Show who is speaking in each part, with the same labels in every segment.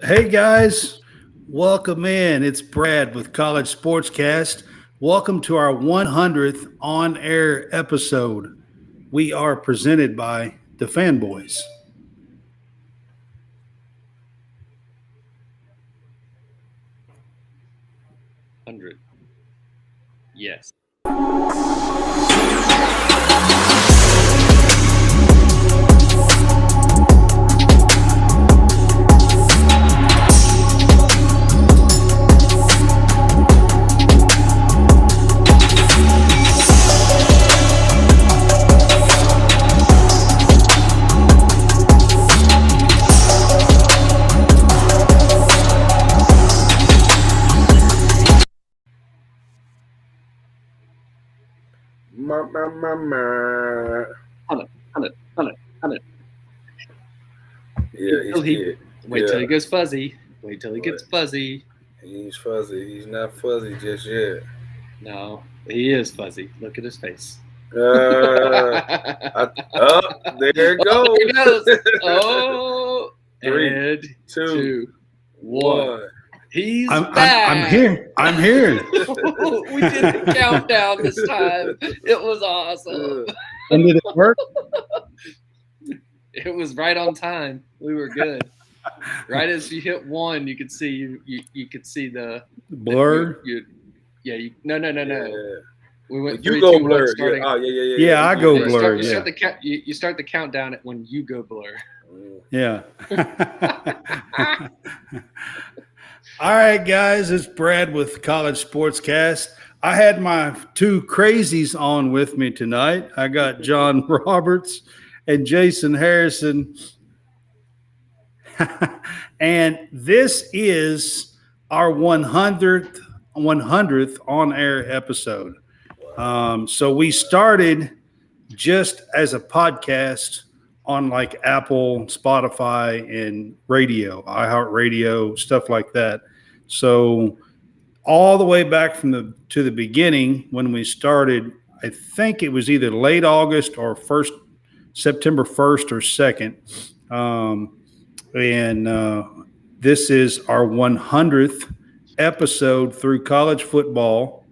Speaker 1: Hey guys, welcome in. It's Brad with College SportsCast. Welcome to our 100th on air episode. We are presented by the Fanboys.
Speaker 2: 100. Yes.
Speaker 3: Ma.
Speaker 2: 100, 100.
Speaker 3: Yeah, he's good.
Speaker 2: Wait till he goes fuzzy. Wait till he gets fuzzy.
Speaker 3: He's fuzzy. He's not fuzzy just yet.
Speaker 2: No, he is fuzzy. Look at his face.
Speaker 3: There it goes.
Speaker 2: There it goes. Oh,
Speaker 3: 3,
Speaker 2: and
Speaker 3: 2,
Speaker 2: 1.
Speaker 3: 1.
Speaker 2: He's
Speaker 1: I'm
Speaker 2: back.
Speaker 1: here. I'm here.
Speaker 2: We did the countdown this time. It was awesome.
Speaker 1: And did it work?
Speaker 2: It was right on time. We were good. Right as you hit 1, you could see you could see the
Speaker 1: Blur.
Speaker 2: No.
Speaker 3: Yeah.
Speaker 2: We went.
Speaker 3: You
Speaker 2: 3,
Speaker 3: go
Speaker 2: 2, 1,
Speaker 3: blur.
Speaker 2: starting.
Speaker 1: Yeah, I go
Speaker 2: You
Speaker 1: blur.
Speaker 2: you start the countdown at when you go blur.
Speaker 1: Yeah. All right, guys, it's Brad with College Sportscast. I had my two crazies on with me tonight. I got John Roberts and Jason Harrison. And this is our 100th on-air episode. So we started just as a podcast on like Apple, Spotify, and radio, iHeartRadio, stuff like that. So all the way back to the beginning when we started, I think it was either late August or September 1st or 2nd. This is our 100th episode through college football,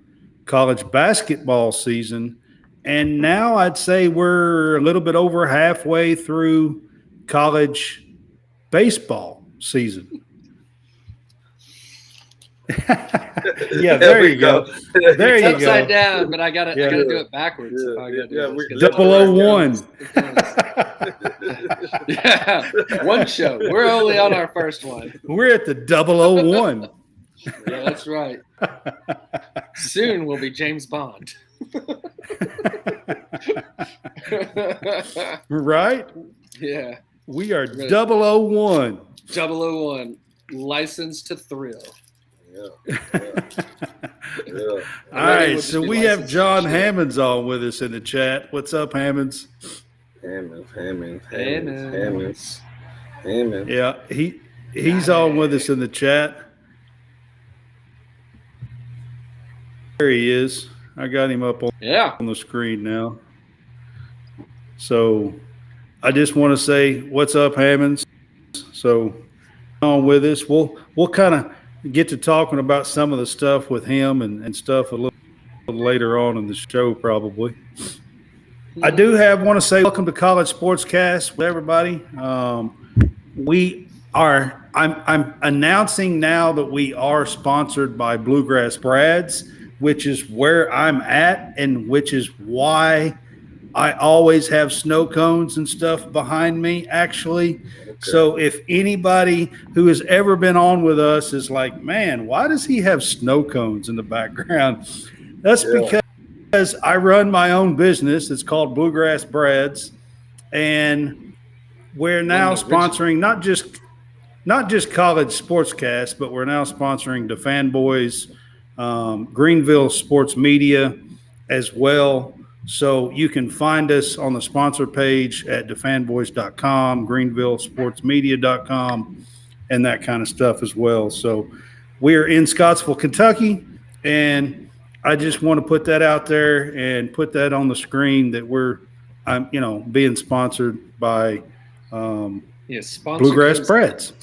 Speaker 1: college basketball season. And now I'd say we're a little bit over halfway through college baseball season. Yeah, there you go. There
Speaker 2: It's
Speaker 1: you
Speaker 2: upside
Speaker 1: go.
Speaker 2: down, but I gotta do it backwards.
Speaker 3: Yeah.
Speaker 1: 001.
Speaker 2: Yeah, one show. We're only on our first one.
Speaker 1: We're at the 001.
Speaker 2: Yeah, that's right. Soon we'll be James Bond.
Speaker 1: Right?
Speaker 2: Yeah.
Speaker 1: We are 001.
Speaker 2: 001. Licensed to thrill.
Speaker 3: Yeah.
Speaker 1: All right, so we have John Hammonds on with us in the chat. What's up, Hammonds?
Speaker 3: Hammonds.
Speaker 1: Yeah, he's on with us in the chat. There he is. I got him up on the screen now. So I just want to say, what's up, Hammonds? So on with us. We'll kind of get to talking about some of the stuff with him and stuff a little later on in the show, probably. I do want to say welcome to College Sportscast with everybody. I'm announcing now that we are sponsored by Bluegrass Brads, which is where I'm at and which is why I always have snow cones and stuff behind me, actually. Okay. So if anybody who has ever been on with us is like, man, why does he have snow cones in the background? That's because I run my own business. It's called Bluegrass Brads. And we're now sponsoring not just College Sportscast, but we're now sponsoring the Fanboys, Greenville Sports Media as well. So you can find us on the sponsor page at thefanboys.com, greenvillesportsmedia.com, and that kind of stuff as well. So we're in Scottsville, Kentucky, and I just want to put that out there and put that on the screen that I'm being sponsored by Bluegrass Brads.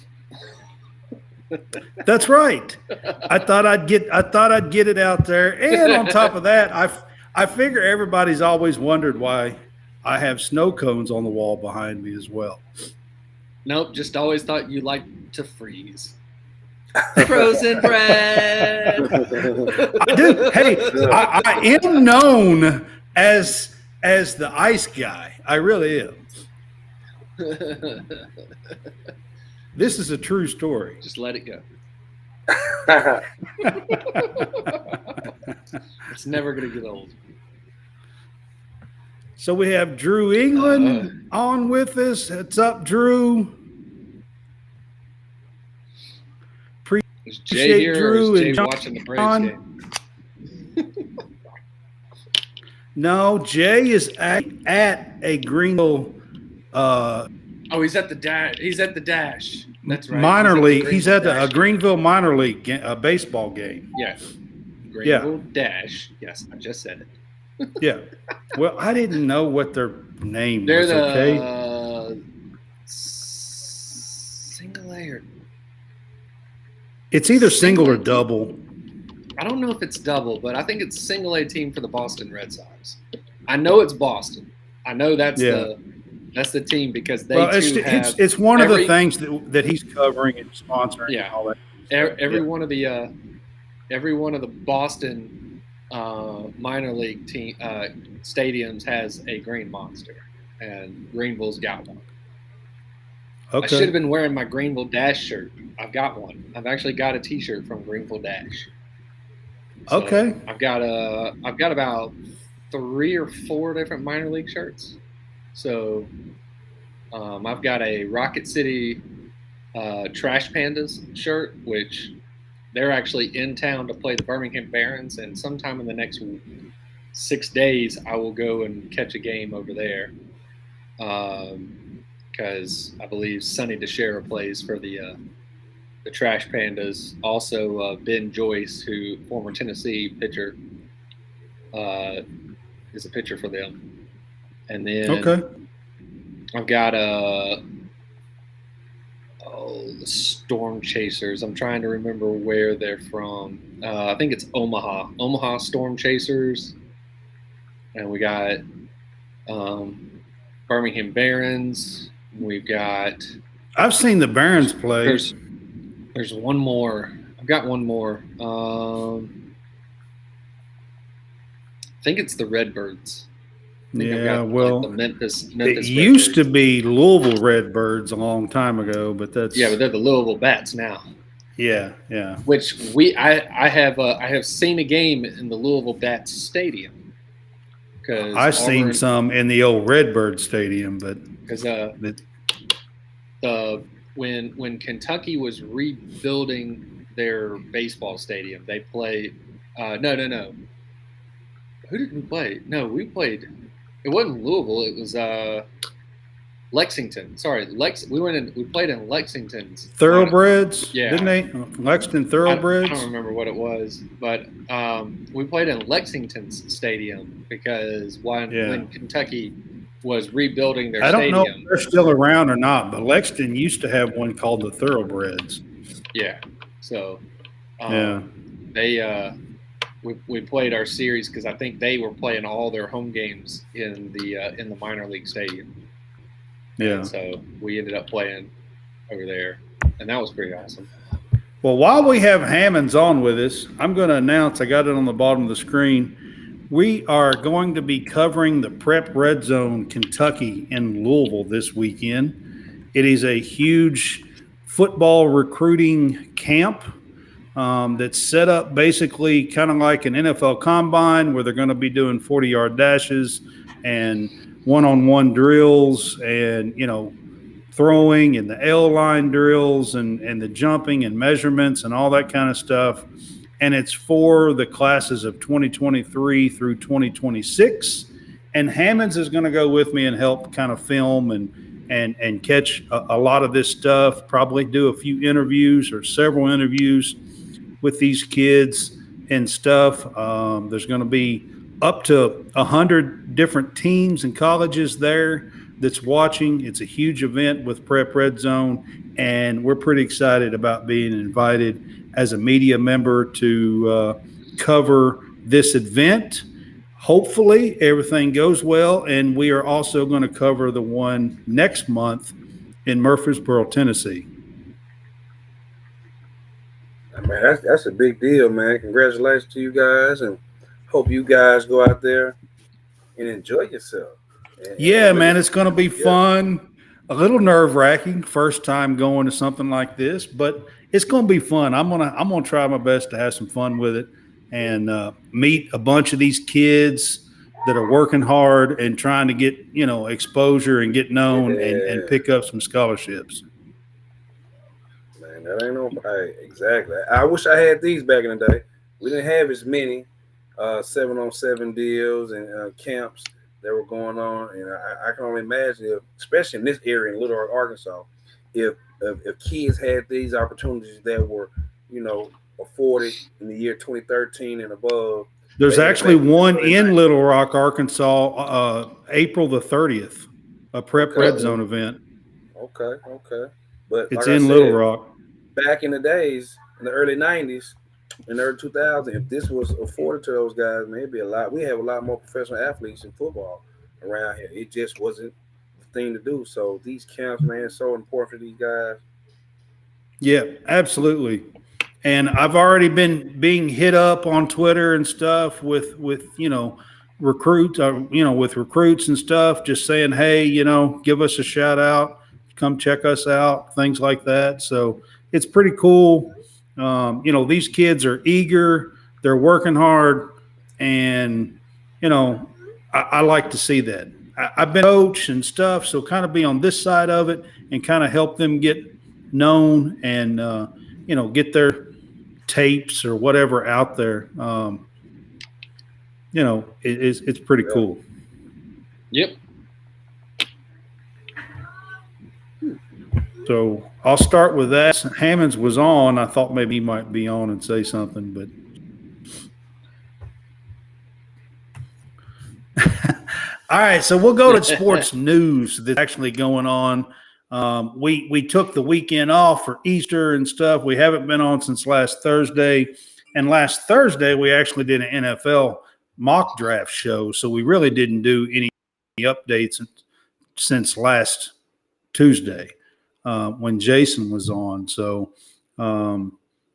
Speaker 1: That's right. I thought I'd get it out there. And on top of that, I figure everybody's always wondered why I have snow cones on the wall behind me as well.
Speaker 2: Nope, just always thought you liked to freeze. Frozen bread.
Speaker 1: I do. Hey, I am known as the ice guy. I really am. This is a true story.
Speaker 2: Just let it go. It's never gonna get old.
Speaker 1: So we have Drew England on with us. What's up, Drew?
Speaker 2: Is Jay here
Speaker 1: Drew
Speaker 2: or is Jay
Speaker 1: and John
Speaker 2: watching the Braves game?
Speaker 1: No, Jay is at a Greenville
Speaker 2: Oh, he's at the dash. He's at the dash. That's right.
Speaker 1: minor league. He's at a
Speaker 2: Dash.
Speaker 1: Greenville minor league baseball game.
Speaker 2: Yeah. Greenville Dash. Yes, I just said it.
Speaker 1: Yeah. Well, I didn't know what their name
Speaker 2: They're
Speaker 1: was.
Speaker 2: the
Speaker 1: Okay.
Speaker 2: single A or
Speaker 1: It's either single or double.
Speaker 2: I don't know if it's double, but I think it's single A team for the Boston Red Sox. I know it's Boston. I know that's the team because they have
Speaker 1: it's one of the things that he's covering and sponsoring and all that.
Speaker 2: Every one of the Boston minor league team stadiums has a green monster, and Greenville's got one.
Speaker 1: Okay.
Speaker 2: I should have been wearing my Greenville Dash shirt. I've got one. I've actually got a T-shirt from Greenville Dash. So
Speaker 1: Okay.
Speaker 2: I've got about 3 or 4 different minor league shirts. So I've got a Rocket City Trash Pandas shirt, which they're actually in town to play the Birmingham Barons, and sometime in the next 6 days I will go and catch a game over there because I believe Sonny DeShera plays for the Trash Pandas. Also, Ben Joyce, who former Tennessee pitcher, is a pitcher for them. And then I've got the Storm Chasers. I'm trying to remember where they're from. I think it's Omaha Storm Chasers. And we got Birmingham Barons. We've got.
Speaker 1: I've seen the Barons play.
Speaker 2: There's one more. I've got one more. I think it's the Redbirds.
Speaker 1: Yeah, well,
Speaker 2: the Memphis
Speaker 1: it used to be Louisville Redbirds a long time ago, but that's
Speaker 2: but they're the Louisville Bats now.
Speaker 1: Yeah.
Speaker 2: Which I have seen a game in the Louisville Bats stadium. Because
Speaker 1: I've seen some in the old Redbird Stadium, but
Speaker 2: because when Kentucky was rebuilding their baseball stadium, they played. No. Who did we play? No, we played. It wasn't Louisville. It was Lexington. Sorry, we played in Lexington's
Speaker 1: Thoroughbreds.
Speaker 2: Yeah,
Speaker 1: didn't they? Lexington Thoroughbreds.
Speaker 2: I don't remember what it was, but we played in Lexington's stadium because when Kentucky was rebuilding their stadium.
Speaker 1: I don't know if they're still around or not, but Lexington used to have one called the Thoroughbreds.
Speaker 2: Yeah. So we played our series because I think they were playing all their home games in the minor league stadium.
Speaker 1: Yeah.
Speaker 2: And so we ended up playing over there, and that was pretty awesome.
Speaker 1: Well, while we have Hammonds on with us, I'm going to announce, I got it on the bottom of the screen, we are going to be covering the Prep Red Zone Kentucky in Louisville this weekend. It is a huge football recruiting camp that's set up basically kind of like an NFL combine where they're going to be doing 40-yard dashes and one-on-one drills and, throwing and the L line drills and the jumping and measurements and all that kind of stuff. And it's for the classes of 2023 through 2026. And Hammonds is going to go with me and help kind of film and catch a lot of this stuff, probably do a few interviews or several interviews with these kids and stuff. There's going to be up to 100 different teams and colleges there. that's watching. It's a huge event with Prep Red Zone, and we're pretty excited about being invited as a media member to cover this event. Hopefully, everything goes well, and we are also going to cover the one next month in Murfreesboro, Tennessee.
Speaker 3: Man, that's a big deal, man. Congratulations to you guys, and hope you guys go out there and enjoy yourself.
Speaker 1: Yeah, man, it's going to be fun. A little nerve wracking, first time going to something like this, but it's going to be fun. I'm gonna try my best to have some fun with it and meet a bunch of these kids that are working hard and trying to get exposure and get known and pick up some scholarships.
Speaker 3: Man, that ain't no exactly. I wish I had these back in the day. We didn't have as many 7-on-7 deals and camps that were going on, and I can only imagine, especially in this area in Little Rock, Arkansas, if kids had these opportunities that were, afforded in the year 2013 and above.
Speaker 1: There's actually one in Little Rock, Arkansas, April the 30th, a Prep Red Zone event.
Speaker 3: Okay. But
Speaker 1: it's in Little Rock.
Speaker 3: Back in the days, in the early 90s, in the early 2000s, if this was afforded to those guys, maybe a lot. We have a lot more professional athletes in football around here. It just wasn't the thing to do. So these camps, man, are so important for these guys.
Speaker 1: Yeah, absolutely. And I've already been being hit up on Twitter and stuff with recruits, with recruits and stuff, just saying, hey, give us a shout out, come check us out, things like that. So it's pretty cool. These kids are eager, they're working hard, and I like to see that. I've been a coach and stuff, so kind of be on this side of it and kind of help them get known and get their tapes or whatever out there. It's pretty cool.
Speaker 2: Yep.
Speaker 1: So I'll start with that. Hammonds was on. I thought maybe he might be on and say something, but all right. So we'll go to sports news that's actually going on. We took the weekend off for Easter and stuff. We haven't been on since last Thursday. And last Thursday, we actually did an NFL mock draft show. So we really didn't do any updates since last Tuesday when Jason was on. So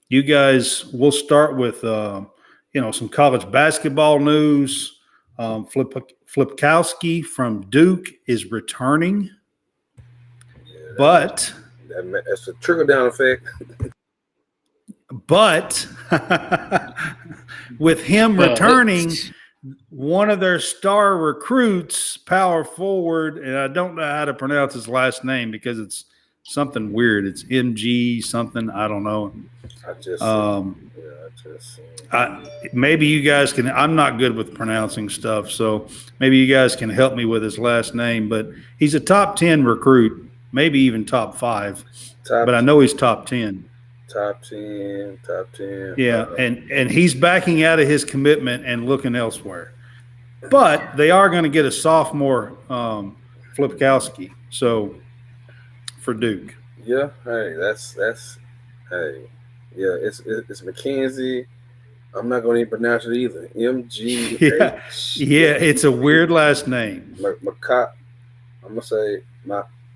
Speaker 1: you guys, we'll start with, some college basketball news. Flipkowski from Duke is returning. But
Speaker 3: that's a trickle-down effect.
Speaker 1: But with him returning, one of their star recruits, power forward, and I don't know how to pronounce his last name because it's something weird. It's MG something. I don't know. Maybe you guys can. I'm not good with pronouncing stuff, so maybe you guys can help me with his last name. But he's a top 10 recruit. Maybe even top 5, but I know he's top 10.
Speaker 3: Top 10.
Speaker 1: Yeah, and he's backing out of his commitment and looking elsewhere. But they are going to get a sophomore Flipkowski, so for Duke.
Speaker 3: Yeah, hey, that's hey, yeah, it's Mackenzie. I'm not going to even pronounce it either. MG.
Speaker 1: Yeah, it's a weird last name.
Speaker 3: I'm gonna say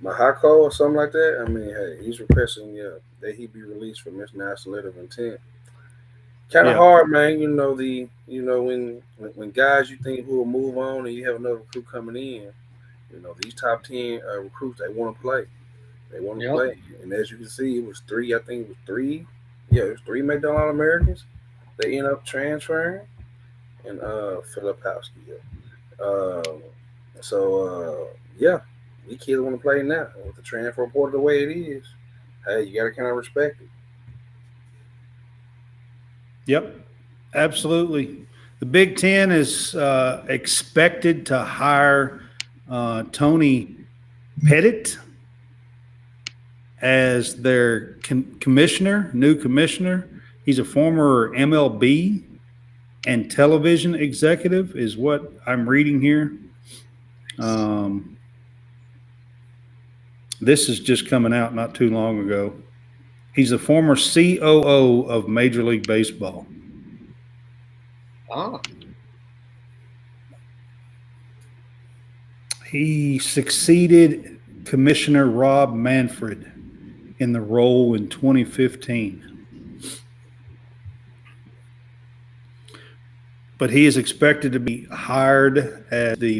Speaker 3: Mahako or something like that. I mean, hey, he's requesting that he be released from international letter of intent. Kind of hard, man. When guys you think who will move on and you have another recruit coming in, these top 10 recruits, they want to play. They want to play. And as you can see, it was 3. I think it was 3. Yeah, it was 3 McDonald Americans. They end up transferring, and Filipowski. These kids want to play now. With the transfer portal the way it is, hey, you got to kind of respect it.
Speaker 1: Yep, absolutely. The Big Ten is expected to hire Tony Pettit as their new commissioner. He's a former MLB and television executive, is what I'm reading here. This is just coming out not too long ago. He's a former COO of Major League Baseball.
Speaker 2: Ah,
Speaker 1: He succeeded Commissioner Rob Manfred in the role in 2015. But he is expected to be hired as the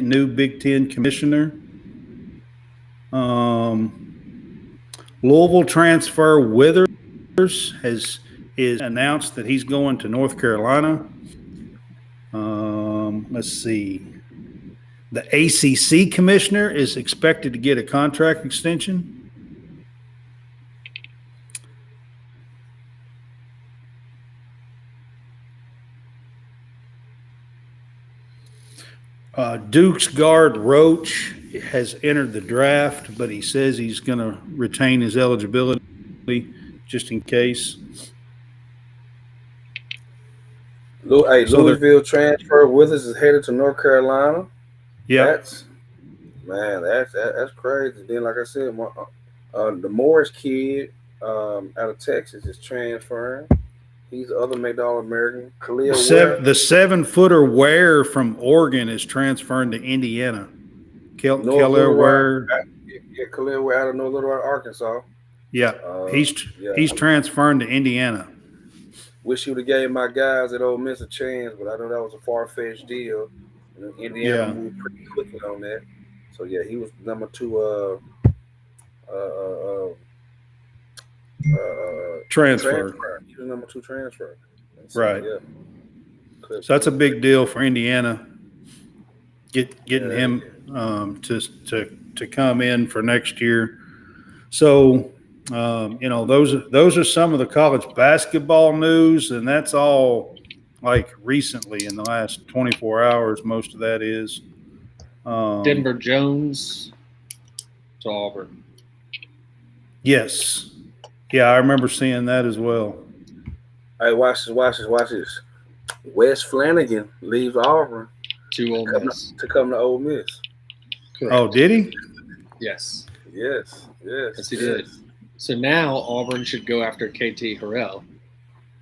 Speaker 1: new Big Ten commissioner. Louisville transfer Withers is announced that he's going to North Carolina. Let's see. The ACC commissioner is expected to get a contract extension. Duke's guard Roach has entered the draft, but he says he's going to retain his eligibility just in case.
Speaker 3: Louisville transfer Withers is headed to North Carolina.
Speaker 1: Yeah,
Speaker 3: That's crazy. Then, like I said, the Morris kid out of Texas is transferring. He's the other McDonald American.
Speaker 1: the 7-footer Ware from Oregon is transferring to Indiana. Khalil Ware.
Speaker 3: Yeah, Khalil Ware out of North Little Rock, Arkansas.
Speaker 1: Yeah, he's transferring to Indiana.
Speaker 3: Wish you would have gave my guys at Ole Miss a chance, but I know that was a far-fetched deal. And Indiana moved pretty quickly on that. So yeah, he was number 2
Speaker 1: transfer.
Speaker 3: He was number 2 transfer.
Speaker 1: So, right. Yeah. So that's a big deal for Indiana. Getting him to come in for next year. So those are some of the college basketball news, and that's all like recently in the last 24 hours. Most of that is
Speaker 2: Denver Jones to Auburn.
Speaker 1: Yes. Yeah, I remember seeing that as well.
Speaker 3: Hey, watch this. Wes Flanagan leaves Auburn
Speaker 2: to Ole Miss.
Speaker 3: To come to Ole Miss.
Speaker 2: Correct.
Speaker 1: Oh, did he?
Speaker 2: Yes.
Speaker 3: Yes,
Speaker 2: he did. So now Auburn should go after KT Harrell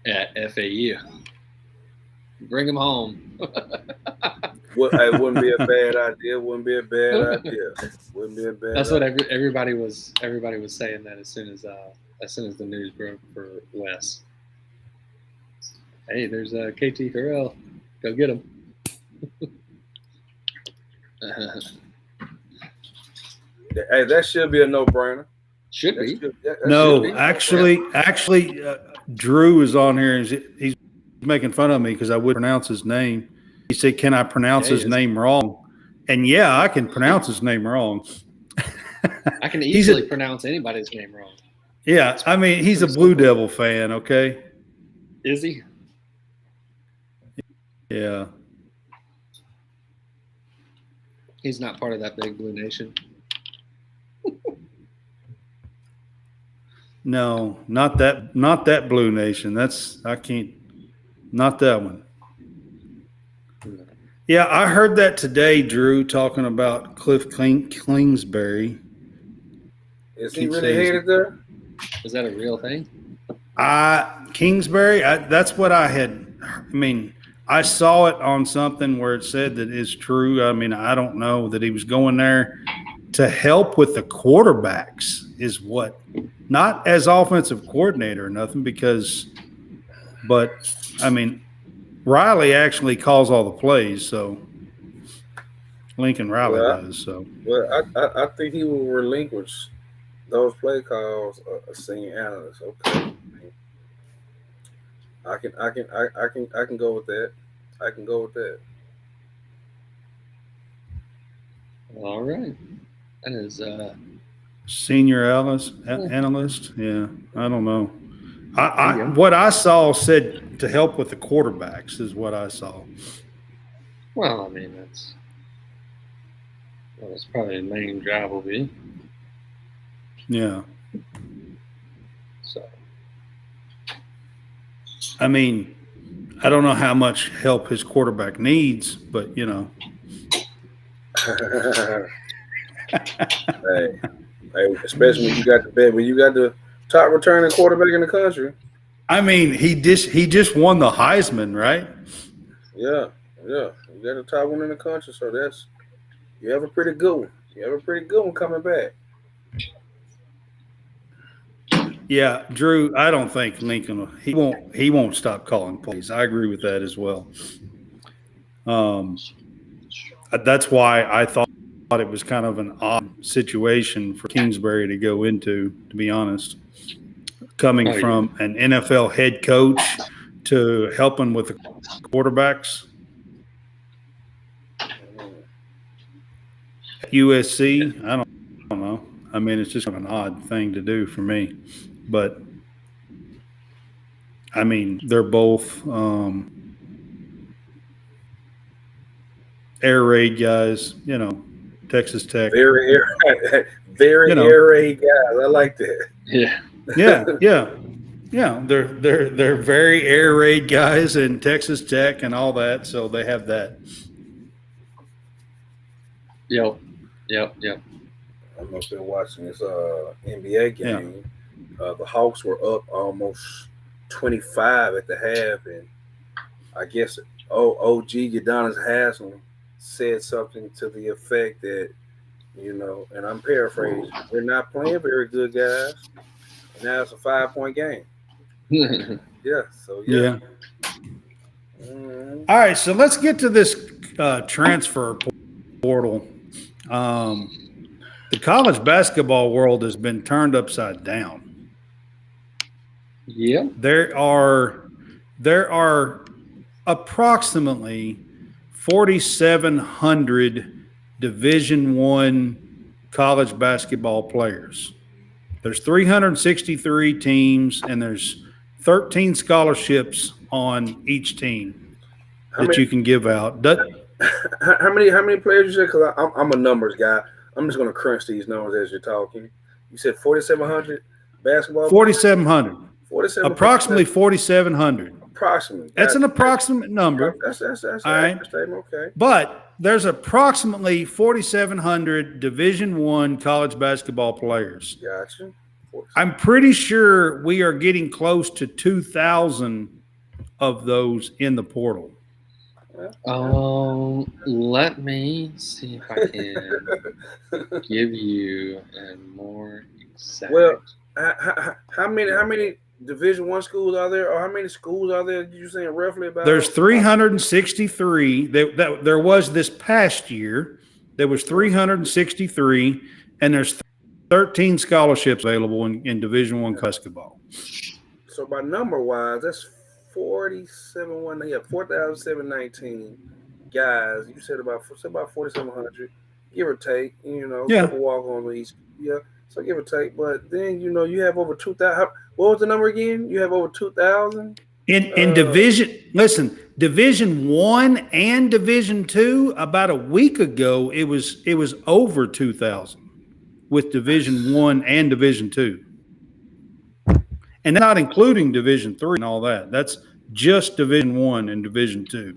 Speaker 2: at FAU. Bring him home.
Speaker 3: It wouldn't be a bad idea.
Speaker 2: That's what everybody was saying that as soon as the news broke for Wes. Hey, there's KT Harrell. Go get him.
Speaker 3: Hey, that should be a no-brainer.
Speaker 2: Should be.
Speaker 1: Actually, Drew is on here. And he's making fun of me because I would pronounce his name. He said, "Can I pronounce his name wrong?" And yeah, I can pronounce his name wrong.
Speaker 2: I can easily pronounce anybody's name wrong.
Speaker 1: Yeah, I mean, he's a Blue Devil fan. Okay.
Speaker 2: Is he?
Speaker 1: Yeah.
Speaker 2: He's not part of that big Blue Nation.
Speaker 1: No, not that Blue Nation. Not that one. Yeah, I heard that today, Drew, talking about Cliff Kingsbury.
Speaker 3: Is he really headed there?
Speaker 2: Is that a real thing?
Speaker 1: Kingsbury, that's what I had. I mean, I saw it on something where it said that it's true. I mean, I don't know that he was going there to help with the quarterbacks is what, not as offensive coordinator or nothing but I mean, Riley actually calls all the plays, so Lincoln Riley does. So,
Speaker 3: well, I think he will relinquish those play calls. A senior analyst, okay. I can go with that. I can go with that.
Speaker 2: All right, that is
Speaker 1: senior analyst. Yeah, I don't know. What I saw said to help with the quarterbacks is what I saw.
Speaker 2: Well, I mean that's probably the main job will be.
Speaker 1: Yeah.
Speaker 2: So.
Speaker 1: I mean, I don't know how much help his quarterback needs, but
Speaker 3: Hey, Hey, especially when you got the top returning quarterback in the country.
Speaker 1: I mean, he just won the Heisman, right?
Speaker 3: Yeah, yeah. You got the top one in the country, so you have a pretty good one. You have a pretty good one coming back.
Speaker 1: Yeah, Drew. I don't think Lincoln. He won't stop calling plays. I agree with that as well. That's why I thought it was kind of an odd situation for Kingsbury to go into. To be honest, coming from an NFL head coach to helping with the quarterbacks. USC, I don't know. I mean, it's just an odd thing to do for me. But, I mean, they're both air raid guys, Texas Tech.
Speaker 3: Very air raid guys. I like that.
Speaker 2: Yeah.
Speaker 1: Yeah. They're very air raid guys in Texas Tech and all that, so they have that.
Speaker 2: Yep.
Speaker 3: I'm up there watching this NBA game. Yeah. The Hawks were up almost 25 at the half, and I guess OG Udonis Haslem said something to the effect that, and I'm paraphrasing, we're not playing very good, guys. And now it's a 5-point game. Yeah. Mm-hmm.
Speaker 1: All right, so let's get to this transfer portal. The college basketball world has been turned upside down.
Speaker 2: Yeah.
Speaker 1: There are approximately 4,700 Division I college basketball players. There's 363 teams, and there's 13 scholarships on each team you can give out.
Speaker 3: How many players you said? Because I'm a numbers guy. I'm just going to crunch these numbers as you're talking. You said 4,700 basketball.
Speaker 1: 4,700. Approximately 4,700.
Speaker 3: Approximately.
Speaker 1: That's an approximate number.
Speaker 3: That's all
Speaker 1: right.
Speaker 3: Okay.
Speaker 1: But there's approximately 4,700 Division I college basketball players.
Speaker 3: Gotcha.
Speaker 1: I'm pretty sure we are getting close to 2,000 of those in the portal.
Speaker 2: Let me see if I can give you a more exact.
Speaker 3: Well, how many Division I schools are there, or how many schools are there? You saying roughly about?
Speaker 1: There's 363. There was this past year. There was 363, and there's 13 scholarships available in Division I basketball.
Speaker 3: So by number wise, that's 4,719 guys. You said about 4,700, give or take. A couple walk on each. Yeah, so give or take. But then you have over 2,000. What was the number again? You have over 2,000
Speaker 1: in Division. Listen, Division I and Division II. About a week ago, it was over 2,000 with Division I and Division II. And not including Division III and all that. That's just Division I and Division II.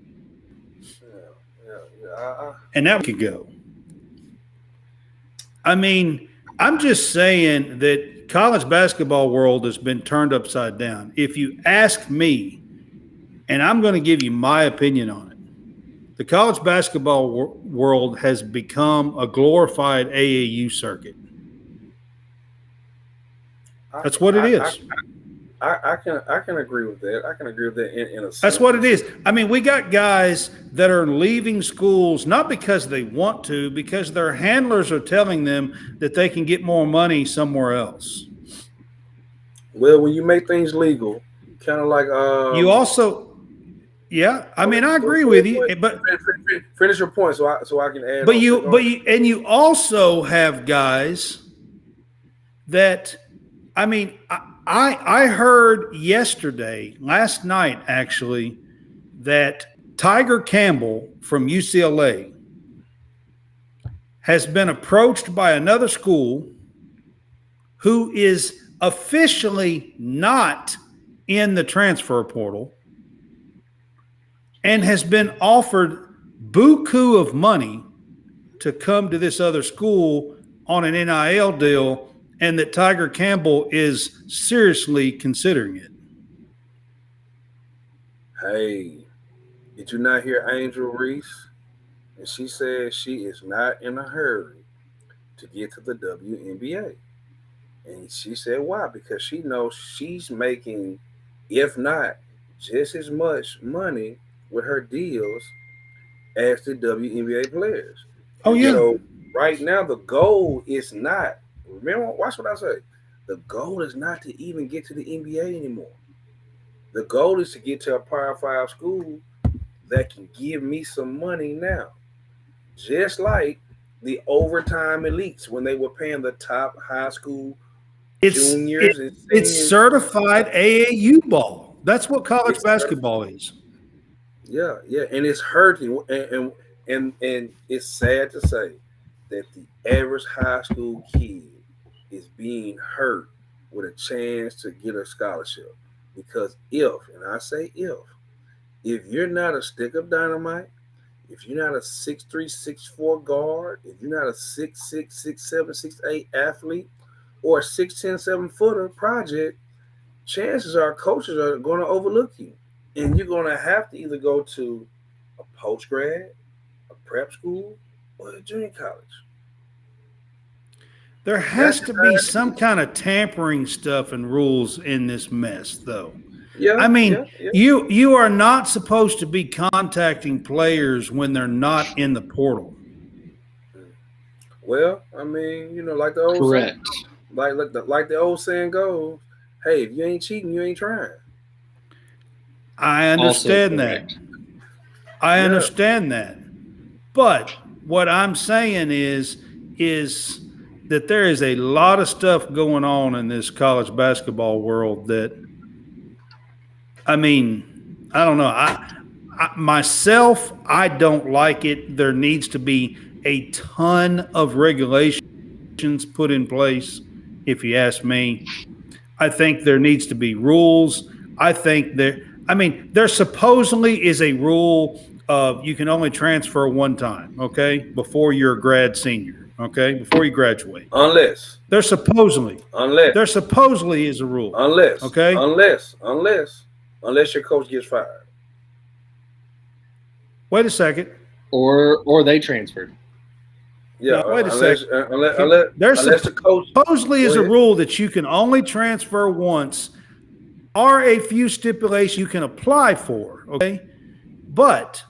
Speaker 1: And that could go. I mean, I'm just saying that college basketball world has been turned upside down. If you ask me, and I'm going to give you my opinion on it, the college basketball world has become a glorified AAU circuit. That's what it is.
Speaker 3: I can agree with that. I can agree with that in a sense.
Speaker 1: That's what it is. I mean, we got guys that are leaving schools not because they want to, because their handlers are telling them that they can get more money somewhere else.
Speaker 3: Well, when you make things legal, kind of like
Speaker 1: you also, yeah. I mean, I agree with you, but
Speaker 3: finish your point so I can add.
Speaker 1: But you also have guys that, I mean. I heard last night actually, that Tiger Campbell from UCLA has been approached by another school who is officially not in the transfer portal and has been offered buku of money to come to this other school on an NIL deal and that Tiger Campbell is seriously considering it.
Speaker 3: Hey, did you not hear Angel Reese? And she said she is not in a hurry to get to the WNBA. And she said why? Because she knows she's making, if not just as much money with her deals as the WNBA players.
Speaker 1: Oh,
Speaker 3: And
Speaker 1: yeah.
Speaker 3: so right now the goal is not, remember, watch what I say. The goal is not to even get to the NBA anymore. The goal is to get to a Power 5 school that can give me some money now. Just like the overtime elites when they were paying the top high school juniors and
Speaker 1: It's
Speaker 3: seniors.
Speaker 1: certified AAU ball. That's what college
Speaker 3: It's
Speaker 1: basketball is.
Speaker 3: Yeah, and it's hurting, and it's sad to say that the average high school kid is being hurt with a chance to get a scholarship because and I say if you're not a stick of dynamite, if you're not a 6'3", 6'4" guard, if you're not a 6'6", 6'7", 6'8" athlete, or a 6'10", 7-footer project, chances are coaches are going to overlook you. And you're going to have to either go to a post grad, a prep school, or a junior college.
Speaker 1: There has to be some kind of tampering stuff and rules in this mess, though.
Speaker 3: Yeah,
Speaker 1: I mean,
Speaker 3: yeah.
Speaker 1: you are not supposed to be contacting players when they're not in the portal.
Speaker 3: Well, I mean, like the old
Speaker 2: Correct.
Speaker 3: saying, like the old saying goes, hey, if you ain't cheating, you ain't trying.
Speaker 1: I understand that. I understand that. But what I'm saying is that there is a lot of stuff going on in this college basketball world that, I mean, I don't know. Myself, I don't like it. There needs to be a ton of regulations put in place, if you ask me. I think there needs to be rules. There supposedly is a rule of you can only transfer one time, okay, before you're a grad senior, okay, before you graduate.
Speaker 3: Unless
Speaker 1: There supposedly is a rule. Okay.
Speaker 3: Unless your coach gets fired.
Speaker 1: Wait a second.
Speaker 2: Or they transferred.
Speaker 3: Yeah.
Speaker 1: No, wait a second.
Speaker 3: Unless the coach
Speaker 1: supposedly is a rule that you can only transfer once. Are a few stipulations you can apply for, okay? But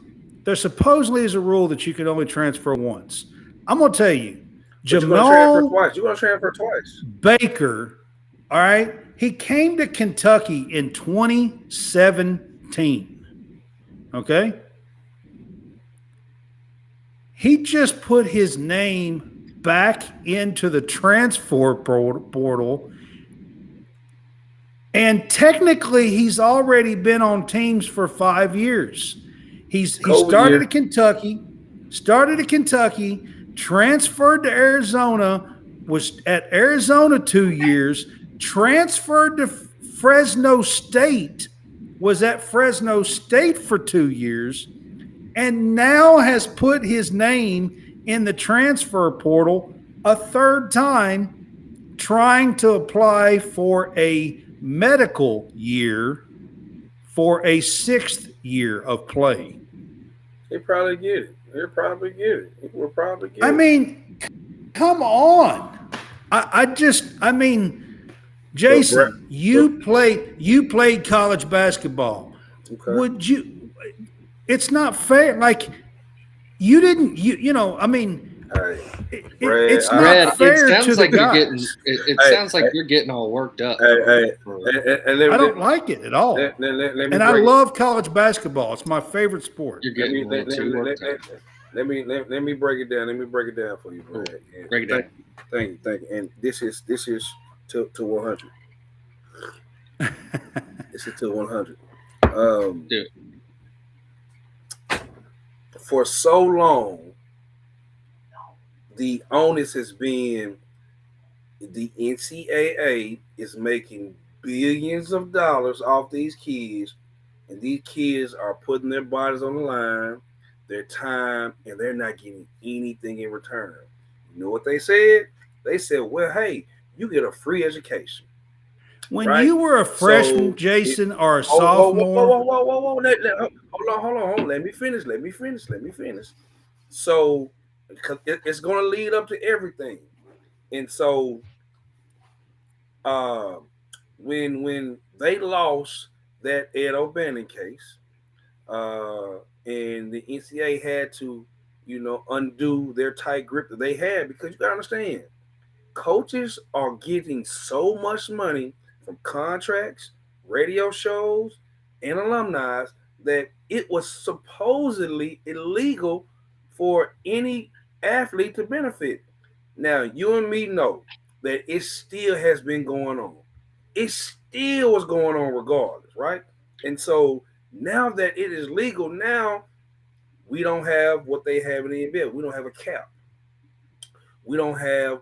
Speaker 1: there supposedly is a rule that you can only transfer once. I'm going to tell you, Jamal
Speaker 3: you're going to transfer twice.
Speaker 1: Baker, all right, he came to Kentucky in 2017, okay? He just put his name back into the transfer portal. And technically, he's already been on teams for 5 years. He started at Kentucky, transferred to Arizona, was at Arizona 2 years, transferred to Fresno State, was at Fresno State for 2 years, and now has put his name in the transfer portal a third time, trying to apply for a medical year for a 6th year of play.
Speaker 3: He'll probably get it. We'll probably get it.
Speaker 1: I mean, come on. Jason, you played college basketball.
Speaker 3: Okay.
Speaker 1: Would you? It's not fair. Like you didn't. It's not fair to the guys.
Speaker 2: It sounds like you're getting all worked up.
Speaker 1: I don't like it at all. And I love college basketball. It's my favorite sport.
Speaker 2: You're getting
Speaker 3: let me break it down. Let me break it down for you, Brad.
Speaker 2: Break it down.
Speaker 3: Thank you. And this is to 100. This is to 100.
Speaker 2: Do it.
Speaker 3: For so long, the onus has been the NCAA is making billions of dollars off these kids, and these kids are putting their bodies on the line, their time, and they're not getting anything in return. You know what they said? They said, well, hey, you get a free education.
Speaker 1: When
Speaker 3: Right?
Speaker 1: you were a freshman, Jason, or a sophomore.
Speaker 3: Hold on. Let me finish. So it's going to lead up to everything. And so when they lost that Ed O'Bannon case, and the NCAA had to, undo their tight grip that they had, because you got to understand, coaches are getting so much money from contracts, radio shows, and alumni that it was supposedly illegal for any athlete to benefit. Now, you and me know that it still has been going on. It still was going on regardless, right? And so now that it is legal, now we don't have what they have in the NBA. We don't have a cap. We don't have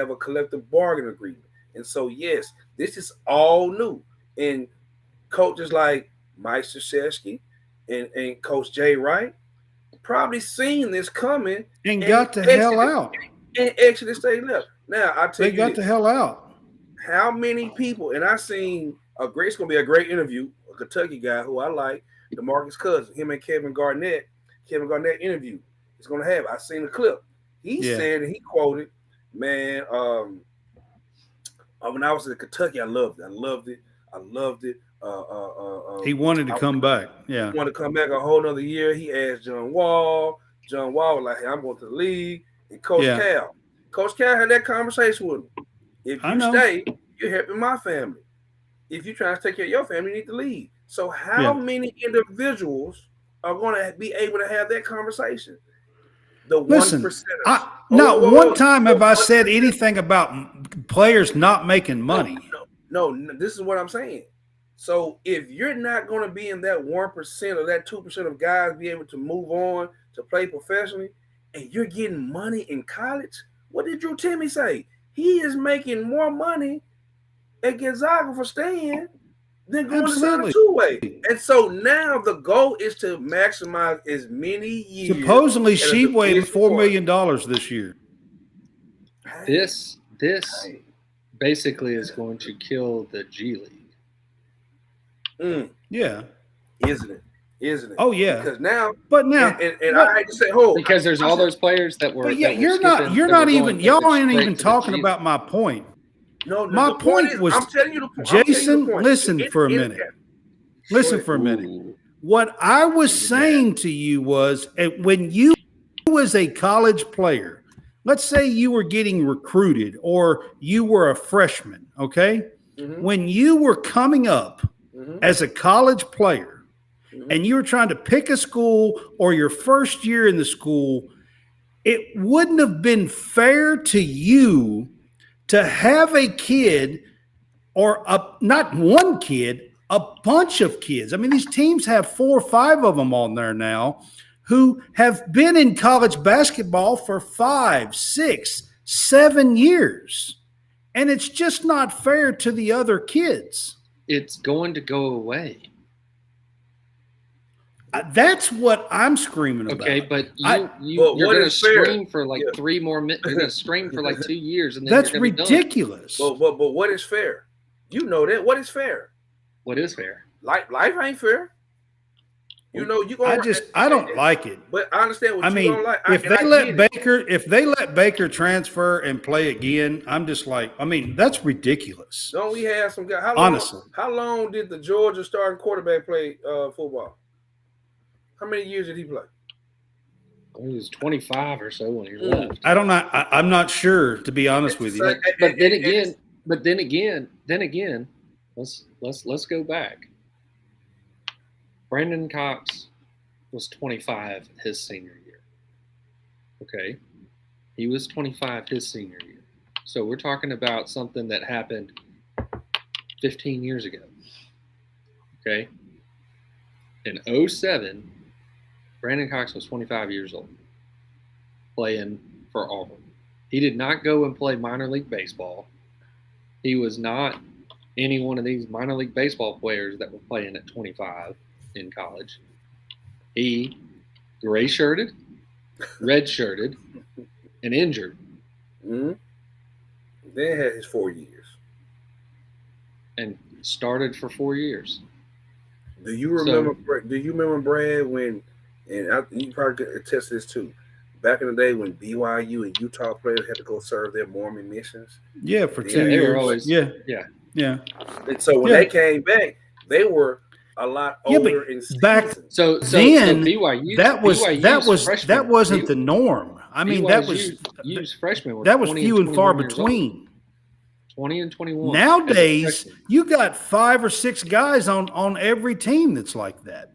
Speaker 3: a collective bargain agreement. And so yes, this is all new. And coaches like Mike Krzyzewski and Coach Jay Wright probably seen this coming
Speaker 1: and got the hell out.
Speaker 3: And actually stayed left. Now I tell you,
Speaker 1: they got the hell out.
Speaker 3: How many people? And I seen it's gonna be a great interview. A Kentucky guy who I like, DeMarcus Cousins, him and Kevin Garnett interview. It's gonna have. I seen the clip. He said, and he quoted, man, when I was in Kentucky, I loved it.
Speaker 1: He wanted to come back. Yeah.
Speaker 3: He wanted to come back a whole nother year. He asked John Wall. John Wall was like, hey, I'm going to the league. And Coach Cal had that conversation with him. If you stay, you're helping my family. If you're trying to take care of your family, you need to leave. So how many individuals are going to be able to have that conversation? The 1%.
Speaker 1: Not one time have I said anything about players not making money.
Speaker 3: No, this is what I'm saying. So if you're not going to be in that 1% or that 2% of guys be able to move on to play professionally, and you're getting money in college, what did Drew Timmy say? He is making more money at Gonzaga for staying than going to sign a two-way. And so now the goal is to maximize as many years.
Speaker 1: Supposedly Sheboygan $4 million this year.
Speaker 2: This basically is going to kill the G
Speaker 3: League.
Speaker 1: Yeah.
Speaker 3: Isn't it?
Speaker 1: Oh yeah.
Speaker 3: Because now,
Speaker 1: and
Speaker 3: I had to say,
Speaker 2: because there's all those players that were.
Speaker 1: But yeah, y'all ain't even talking about my point.
Speaker 3: No,
Speaker 1: my point was.
Speaker 3: I'm telling you the point.
Speaker 1: Jason, listen for a minute. Listen for a minute. What I was saying to you was, when you was a college player, let's say you were getting recruited or you were a freshman, okay? Mm-hmm. When you were coming up as a college player and you were trying to pick a school or your first year in the school, it wouldn't have been fair to you to have a kid or not one kid, a bunch of kids. I mean, these teams have 4 or 5 of them on there now who have been in college basketball for 5, 6, 7 years. And it's just not fair to the other kids.
Speaker 2: It's going to go away.
Speaker 1: That's what I'm screaming about.
Speaker 2: Okay, but you're going to scream for like 3 more minutes. You're going to scream for like 2 years, and then
Speaker 1: that's ridiculous.
Speaker 3: But what is fair? You know that. What is fair?
Speaker 2: What is fair?
Speaker 3: Life ain't fair. You know you
Speaker 1: gonna. I don't like it.
Speaker 3: But I understand what you don't like.
Speaker 1: If they let Baker transfer and play again, I'm just like, that's ridiculous.
Speaker 3: Don't we have some guys?
Speaker 1: Honestly,
Speaker 3: how long did the Georgia starting quarterback play football? How many years did he play?
Speaker 2: He was 25 or so when he left.
Speaker 1: I'm not sure, to be honest with you.
Speaker 2: But then again, let's go back. Brandon Cox was 25 his senior year. Okay, he was 25 his senior year. So we're talking about something that happened 15 years ago. Okay, in 2007. Brandon Cox was 25 years old, playing for Auburn. He did not go and play minor league baseball. He was not any one of these minor league baseball players that were playing at 25 in college. He gray-shirted, red-shirted, and injured. Mm-hmm.
Speaker 3: Then had his 4 years.
Speaker 2: and started for 4 years.
Speaker 3: Do you remember? Do you remember Brad when? And you probably could attest to this too. Back in the day when BYU and Utah players had to go serve their Mormon missions.
Speaker 1: Yeah, for
Speaker 3: Then
Speaker 1: 2
Speaker 2: they were
Speaker 1: years.
Speaker 2: always-
Speaker 1: yeah.
Speaker 2: yeah.
Speaker 3: And so when they came back, they were a lot
Speaker 1: Yeah, but
Speaker 3: older and
Speaker 1: back
Speaker 3: seasoned.
Speaker 2: So
Speaker 1: then
Speaker 2: BYU
Speaker 1: that wasn't the norm. I mean,
Speaker 2: BYU's freshmen were
Speaker 1: that was
Speaker 2: 20
Speaker 1: few and far
Speaker 2: 21 years
Speaker 1: between.
Speaker 2: 20 and 21.
Speaker 1: Nowadays, you got 5 or 6 guys on every team that's like that.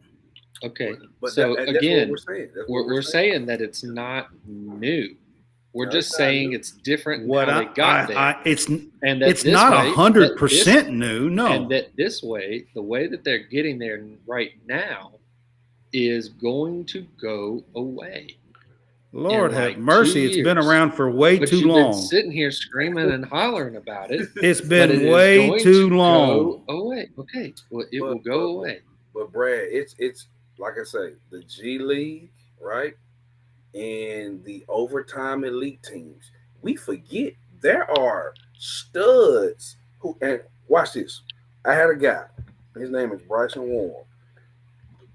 Speaker 2: Okay,
Speaker 3: But
Speaker 2: so
Speaker 3: that's
Speaker 2: again,
Speaker 3: what we're saying.
Speaker 2: we're saying that it's not new. We're
Speaker 3: No,
Speaker 2: just
Speaker 3: it's not
Speaker 2: saying
Speaker 3: new.
Speaker 2: it's different in
Speaker 1: What
Speaker 2: how they got there.
Speaker 1: it's
Speaker 2: And that
Speaker 1: it's
Speaker 2: this
Speaker 1: not
Speaker 2: way-
Speaker 1: 100% new. No,
Speaker 2: And that this way, the way that they're getting there right now is going to go away.
Speaker 1: Lord
Speaker 2: in
Speaker 1: have
Speaker 2: like
Speaker 1: mercy.
Speaker 2: 2
Speaker 1: It's been
Speaker 2: years.
Speaker 1: around for way
Speaker 2: But
Speaker 1: too
Speaker 2: you've
Speaker 1: long.
Speaker 2: been sitting here screaming and hollering about it.
Speaker 1: It's
Speaker 2: but
Speaker 1: been
Speaker 2: it is
Speaker 1: way
Speaker 2: going
Speaker 1: too
Speaker 2: to
Speaker 1: long.
Speaker 2: Go away. Okay. Well, it will go away.
Speaker 3: But Brad, it's like I say, the G League, right? And the overtime elite teams. We forget there are studs who, and watch this. I had a guy, his name is Bryson Warren.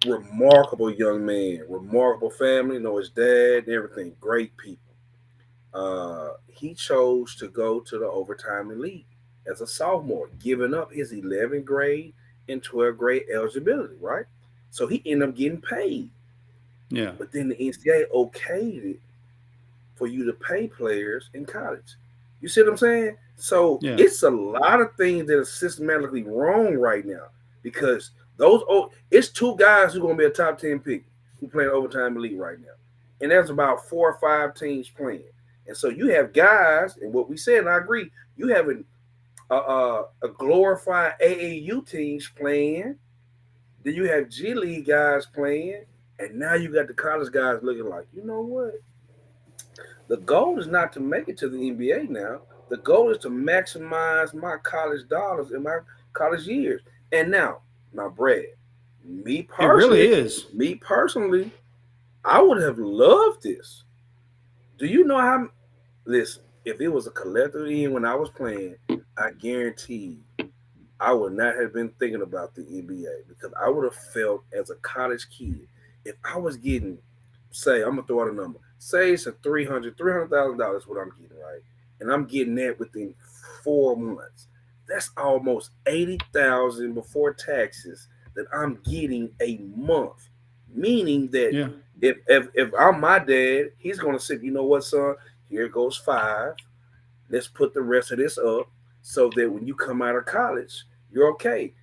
Speaker 3: Remarkable young man, remarkable family, know his dad and everything, great people. He chose to go to the overtime elite as a sophomore, giving up his 11th grade and 12th grade eligibility, right? So he ended up getting paid.
Speaker 1: Yeah.
Speaker 3: But then the NCAA okayed it for you to pay players in college. You see what I'm saying? So it's a lot of things that are systematically wrong right now because it's 2 guys who are going to be a top 10 pick who play in overtime elite right now. And there's about 4 or 5 teams playing. And so you have guys, and what we said, and I agree, you have a glorified AAU teams playing. Then you have G League guys playing. And now you got the college guys looking like, you know what? The goal is not to make it to the NBA now. The goal is to maximize my college dollars in my college years. And now, Brad, me personally,
Speaker 1: it really is.
Speaker 3: Me personally, I would have loved this. Do you know how? Listen, if it was a collective end when I was playing, I guarantee I would not have been thinking about the NBA because I would have felt as a college kid, if I was getting, say, I'm gonna throw out a number, say it's a $300,000 what I'm getting, right? And I'm getting that within 4 months. That's almost $80,000 before taxes that I'm getting a month. Meaning that if I'm my dad, he's gonna say, you know what, son, here goes 5. Let's put the rest of this up so that when you come out of college, you're okay.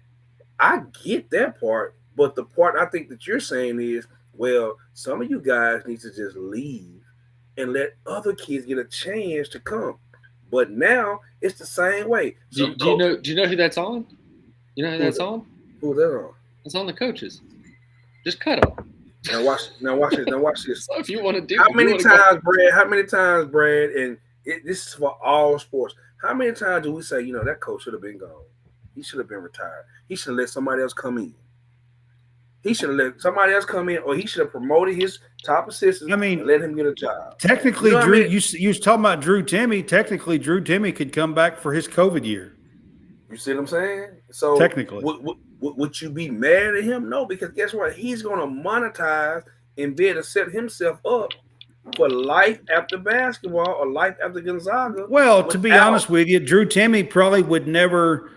Speaker 3: I get that part, but the part I think that you're saying is, well, some of you guys need to just leave and let other kids get a chance to come. But now it's the same way.
Speaker 2: Do you know who that's on? You know who that's on?
Speaker 3: Who's that on?
Speaker 2: It's on the coaches. Just cut them.
Speaker 3: Now watch this.
Speaker 2: So if you want to do,
Speaker 3: How many times, Brad? And this is for all sports. How many times do we say, you know, that coach should have been gone? He should have been retired. He should have let somebody else come in. He should have let somebody else come in, or he should have promoted his top assistant. And let him get a job.
Speaker 1: Technically, you know Drew, you was talking about Drew Timme. Technically, Drew Timme could come back for his COVID year.
Speaker 3: You see what I'm saying? So
Speaker 1: technically,
Speaker 3: would you be mad at him? No, because guess what? He's going to monetize and be able to set himself up for life after basketball or life after Gonzaga.
Speaker 1: Well, to be honest with you, Drew Timme probably would never,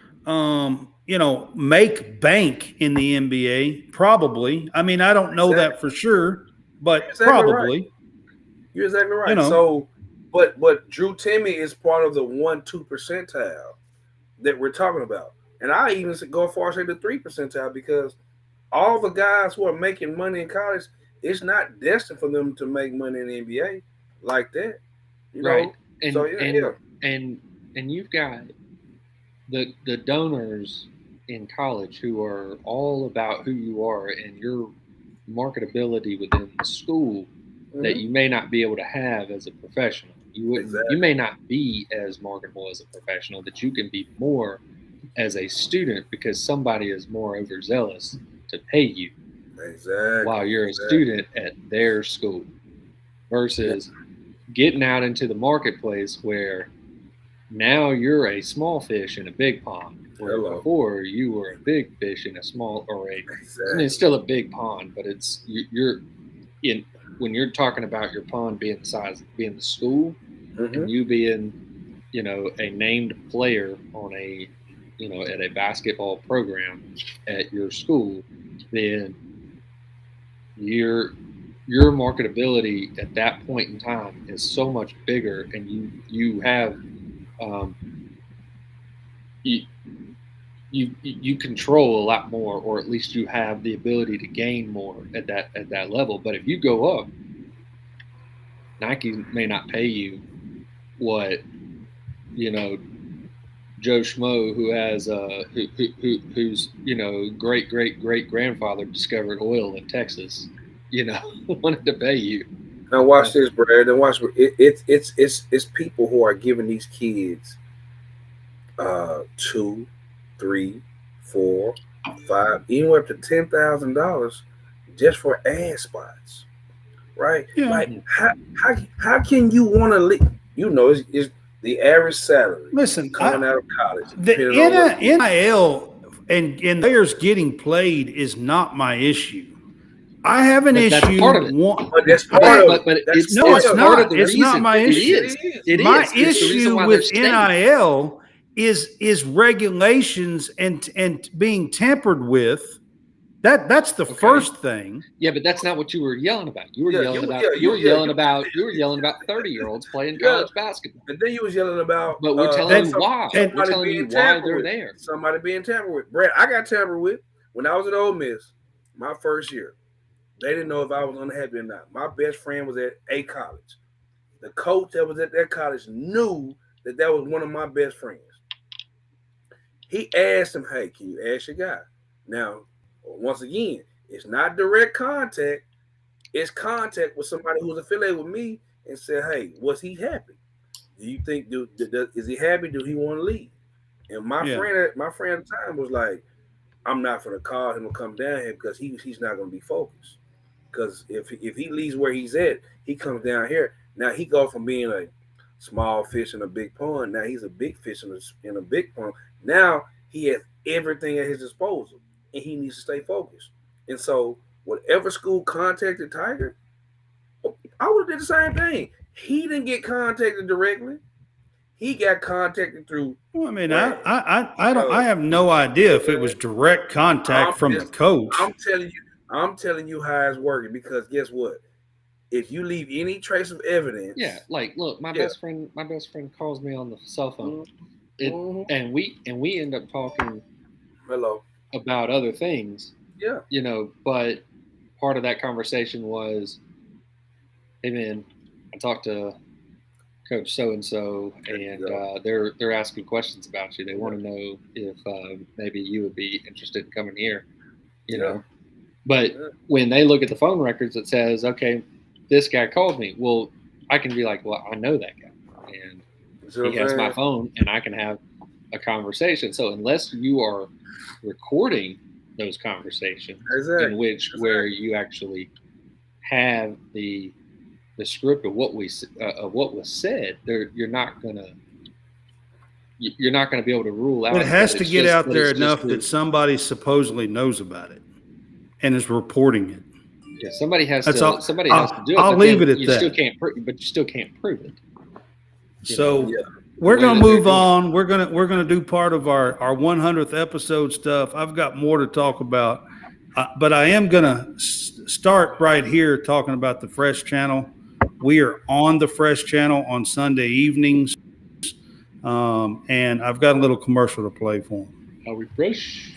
Speaker 1: make bank in the NBA. Probably. I mean, I don't know that for sure, but probably.
Speaker 3: Right. You're exactly right. So, but Drew Timme is part of the 1-2 percentile that we're talking about. And I even go as far as say the 3 percentile because all the guys who are making money in college, it's not destined for them to make money in the NBA like that. You know?
Speaker 2: And,
Speaker 3: so,
Speaker 2: and you've got the donors in college who are all about who you are and your marketability within the school that you may not be able to have as a professional. You may not be as marketable as a professional, that you can be more as a student because somebody is more overzealous to pay you while you're a student at their school versus getting out into the marketplace where now you're a small fish in a big pond. Where
Speaker 3: Hello.
Speaker 2: before you were a big fish in a small or a. I mean,
Speaker 3: Exactly.
Speaker 2: it's still a big pond, but you're in when you're talking about your pond being the size being the school
Speaker 3: Mm-hmm.
Speaker 2: and you being a named player on a at a basketball program at your school, then your marketability at that point in time is so much bigger, and you have um, you, you control a lot more, or at least you have the ability to gain more at that level. But if you go up, Nike may not pay you what Joe Schmo who has whose great grandfather discovered oil in Texas, wanted to pay you.
Speaker 3: Now watch this, Brad. And watch it's people who are giving these kids 2, 3, 4, 5, even up to $10,000 just for ad spots, right?
Speaker 1: Yeah.
Speaker 3: Like how can you want to live? It's the average salary.
Speaker 1: Listen,
Speaker 3: coming out of college.
Speaker 1: the
Speaker 3: depending on what it is.
Speaker 1: NIL and players getting played is not my issue. I have an
Speaker 2: But
Speaker 1: issue.
Speaker 2: that's part of it.
Speaker 3: But that's part of it.
Speaker 2: But
Speaker 3: That's
Speaker 2: it's
Speaker 1: No, it's
Speaker 2: part
Speaker 1: not.
Speaker 2: of the
Speaker 1: It's
Speaker 2: reason.
Speaker 1: not my issue.
Speaker 2: It is. It
Speaker 1: My
Speaker 2: is. It's the reason
Speaker 1: issue
Speaker 2: why
Speaker 1: with
Speaker 2: there's state.
Speaker 1: NIL is regulations and being tampered with. That's the first thing.
Speaker 2: Yeah, but that's not what you were yelling about. You were
Speaker 3: Yeah,
Speaker 2: yelling
Speaker 3: you-
Speaker 2: about.
Speaker 3: yeah,
Speaker 2: You were
Speaker 3: you- yeah,
Speaker 2: yelling
Speaker 3: you-
Speaker 2: about. You were yelling about 30-year-olds playing
Speaker 3: Yeah.
Speaker 2: college basketball.
Speaker 3: And then you was yelling about.
Speaker 2: But we're telling you why. We're
Speaker 3: somebody
Speaker 2: telling you
Speaker 3: being
Speaker 2: why
Speaker 3: tampered
Speaker 2: they're
Speaker 3: with.
Speaker 2: there.
Speaker 3: Somebody being tampered with. Brad, I got tampered with when I was at Ole Miss, my first year. They didn't know if I was unhappy or not. My best friend was at a college. The coach that was at that college knew that was one of my best friends. He asked him, "Hey, can you ask your guy?" Now, once again, it's not direct contact. It's contact with somebody who's affiliated with me and said, "Hey, was he happy? Do you think is he happy? Do he want to leave?" And my friend at the time was like, "I'm not going to call him to come down here because he's not going to be focused. Because if he leaves where he's at, he comes down here. Now he goes from being a small fish in a big pond. Now he's a big fish in a big pond. Now he has everything at his disposal, and he needs to stay focused. And so, whatever school contacted Tiger, I would have did the same thing. He didn't get contacted directly. He got contacted through.
Speaker 1: Well, I mean, I have no idea if it was direct contact from the coach.
Speaker 3: I'm telling you how it's working, because guess what? If you leave any trace of evidence,
Speaker 2: Yeah, like look, my best friend calls me on the cell phone, and we end up talking about other things.
Speaker 3: Yeah,
Speaker 2: but part of that conversation was, hey man, I talked to Coach so and so, and they're asking questions about you. They want to know if maybe you would be interested in coming here, know. But when they look at the phone records, it says, okay, this guy called me. Well, I can be like, well, I know that guy, and he has my phone, and I can have a conversation. So unless you are recording those conversations, in which where you actually have the script of what was said, you're not gonna be able to rule out.
Speaker 1: It has to get out there enough that somebody supposedly knows about it and is reporting it.
Speaker 2: Yeah, somebody has to do it.
Speaker 1: I'll leave it at that.
Speaker 2: But you still can't prove it.
Speaker 1: So we're going to move on. We're going to do part of our 100th episode stuff. I've got more to talk about, but I am going to start right here talking about the Fresh Channel. We are on the Fresh Channel on Sunday evenings, and I've got a little commercial to play for them.
Speaker 2: Are we fresh?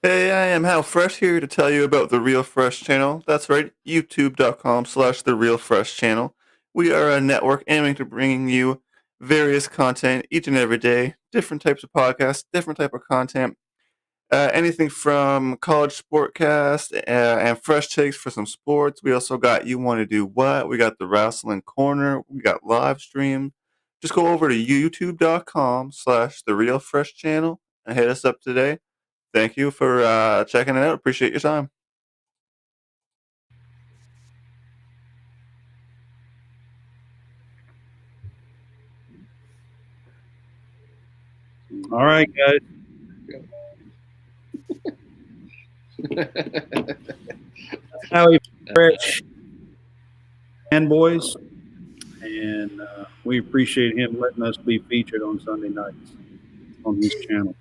Speaker 4: Hey, I am Hal Fresh here to tell you about the Real Fresh channel. That's right, youtube.com/the Real Fresh channel. We are a network aiming to bringing you various content each and every day, different types of podcasts, different type of content, anything from college SportsCast and fresh takes for some sports. We also got You Want to Do What? We got the Wrestling Corner. We got live stream. Just go over to youtube.com/the Real Fresh channel and hit us up today. Thank you for checking it out. Appreciate your time.
Speaker 1: All right, guys. Howie Fresh and boys, and we appreciate him letting us be featured on Sunday nights on his channel.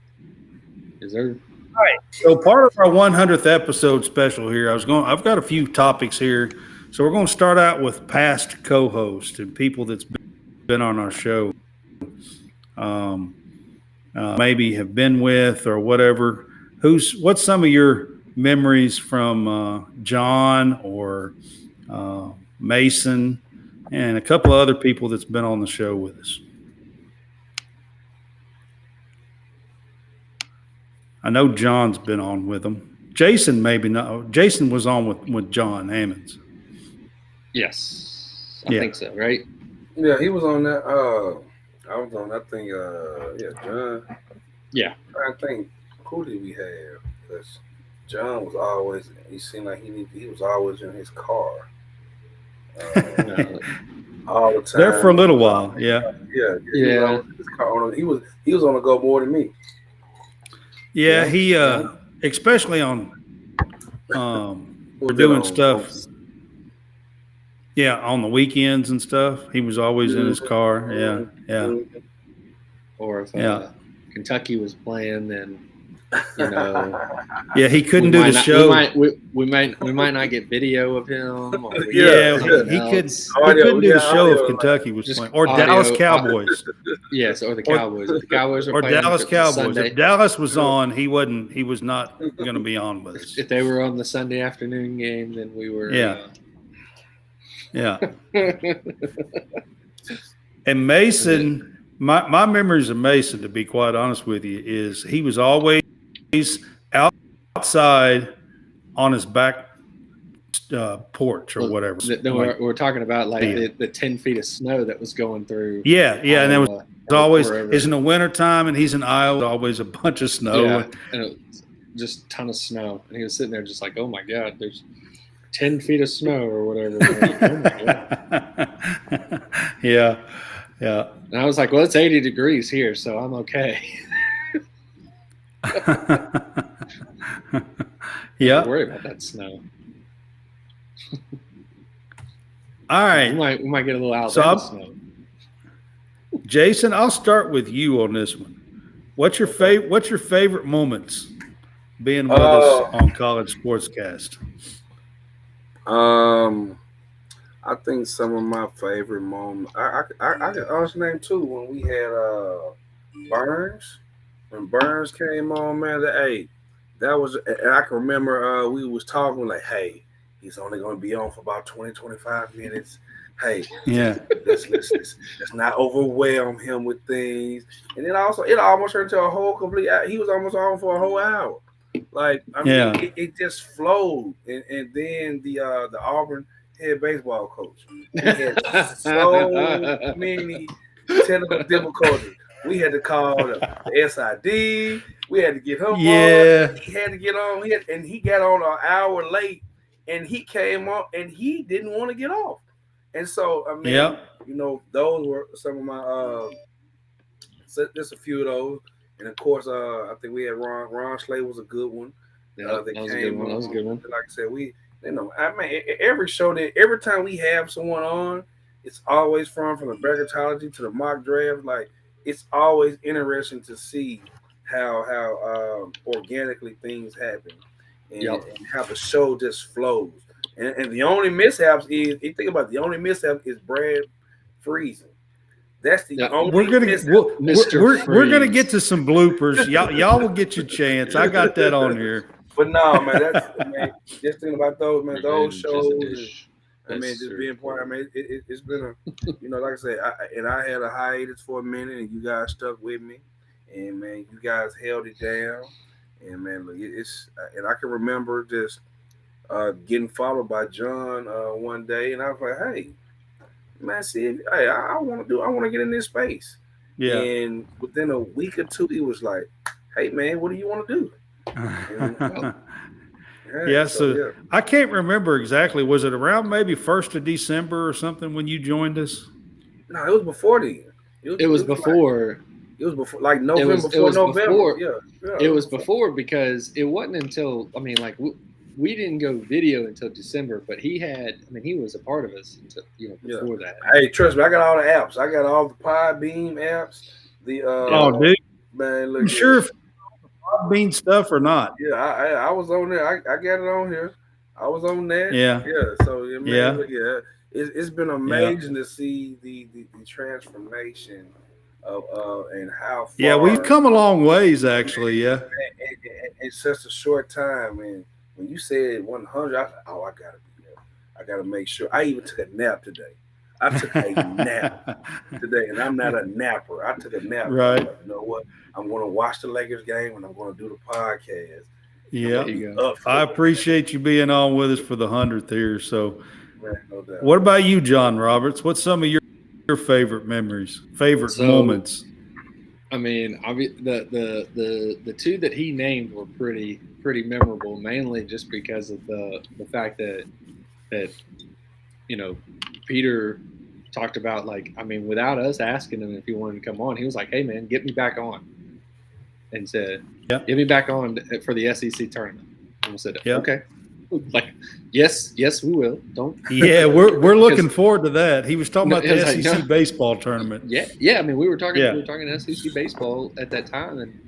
Speaker 2: Is there?
Speaker 1: All right. So part of our 100th episode special here, I've got a few topics here. So we're going to start out with past co-hosts and people that's been on our show, maybe have been with or whatever. What's some of your memories from John or Mason and a couple of other people that's been on the show with us? I know John's been on with them. Jason maybe not. Jason was on with John Hammonds.
Speaker 2: Yes, I think so. Right?
Speaker 3: Yeah, he was on that. I was on that thing. John.
Speaker 2: Yeah.
Speaker 3: I think who did we have? Because John was always. He seemed like he was always in his car. All the time.
Speaker 1: There for a little while. Yeah.
Speaker 3: Yeah. He was on the go more than me.
Speaker 1: Yeah, he especially on we're doing stuff. Yeah, on the weekends and stuff. He was always in his car. Yeah.
Speaker 2: Or if Kentucky was playing, then
Speaker 1: yeah, he couldn't do the show.
Speaker 2: We might not get video of him. Or
Speaker 1: he couldn't do the show if Kentucky was playing, or audio, Dallas Cowboys.
Speaker 2: Yes, or the Cowboys. If the Cowboys were
Speaker 1: or
Speaker 2: playing
Speaker 1: Dallas Cowboys.
Speaker 2: Sunday,
Speaker 1: if Dallas was on, he was not going to be on with us.
Speaker 2: If they were on the Sunday afternoon game, then we were.
Speaker 1: Yeah. And Mason, my memories of Mason, to be quite honest with you, is he was always outside on his back porch or whatever.
Speaker 2: We're talking about the 10 feet of snow that was going through.
Speaker 1: Yeah, and there was always, it's in the wintertime and he's in Iowa, always a bunch of snow.
Speaker 2: Yeah, and it was just a ton of snow. And he was sitting there just like, oh my God, there's 10 feet of snow or whatever. Like, oh my God.
Speaker 1: Yeah.
Speaker 2: And I was like, well, it's 80 degrees here, so I'm okay.
Speaker 1: Yeah.
Speaker 2: Don't worry about that snow.
Speaker 1: All right.
Speaker 2: We might get a little Alabama snow.
Speaker 1: Jason, I'll start with you on this one. What's your favorite moments being with us on College SportsCast?
Speaker 3: I think some of my favorite moments. I can honestly name two. When we had Burns, when Burns came on, man, that was. And I can remember we was talking like, hey, he's only going to be on for about 20, 25 minutes. Hey,
Speaker 1: yeah,
Speaker 3: let's not overwhelm him with things. And then also, it almost turned into a whole complete. He was almost on for a whole hour. Like, I mean, it just flowed. And then the Auburn head baseball coach, he had so many technical difficulties. We had to call the SID. We had to get him on. He had to get on. He got on an hour late, and he came on, and he didn't want to get off. And so, I mean, those were some of my just a few of those. And of course, I think we had Ron Slay was a good one.
Speaker 2: Yeah, that was a good one. That was a good one.
Speaker 3: Like I said, I mean, every show every time we have someone on, it's always from the bracketology to the mock draft. Like, it's always interesting to see how organically things happen and how the show just flows. And the only mishaps is, you think about it, the only mishap is Brad freezing. That's the only.
Speaker 1: We're gonna get to some bloopers. Y'all will get your chance. I got that on here.
Speaker 3: But no, man, just thinking about those, man, those shows. I mean, just being part. I mean, it's been like I said, I had a hiatus for a minute, and you guys stuck with me, and man, you guys held it down, and man, look, and I can remember just getting followed by John one day, and I was like, hey. Man, I want to get in this space.
Speaker 1: Yeah.
Speaker 3: And within a week or two, he was like, hey, man, what do you want to do?
Speaker 1: So I can't remember exactly. Was it around maybe 1st of December or something when you joined us?
Speaker 3: No, it was before then.
Speaker 2: It was before.
Speaker 3: It was before, like November, before November. Yeah,
Speaker 2: it was before because it wasn't until like we didn't go video until December, but he was a part of us until, before that.
Speaker 3: Hey, trust me, I got all the apps. I got all the Podbeam apps. The
Speaker 1: dude,
Speaker 3: man, look.
Speaker 1: You sure if Podbean stuff or not?
Speaker 3: Yeah, I was on there. I got it on here. I was on that.
Speaker 1: Yeah.
Speaker 3: So man, look, it's been amazing to see the transformation of and how far.
Speaker 1: Yeah, we've come a long ways actually. Yeah,
Speaker 3: in such a short time. And when you said 100, I gotta be there. I gotta make sure. I even took a nap today. I took a nap today, and I'm not a napper. I took a nap.
Speaker 1: Right.
Speaker 3: Like, you know what? I'm going to watch the Lakers game, and I'm going to do the podcast.
Speaker 1: Yeah. I appreciate you being on with us for the 100th here. So,
Speaker 3: man, no doubt.
Speaker 1: What about you, John Roberts? What's some of your favorite memories, moments?
Speaker 2: I mean, the two that he named were pretty memorable, mainly just because of the fact that Peter talked about, like, I mean, without us asking him if he wanted to come on, he was like, "Hey man, get me back on," and said, "Get me back on for the SEC tournament." And we said, "Okay." Like, yes, we will. Don't.
Speaker 1: Yeah, we're looking forward to that. He was talking about the SEC baseball tournament.
Speaker 2: Yeah. I mean, we were talking SEC baseball at that time,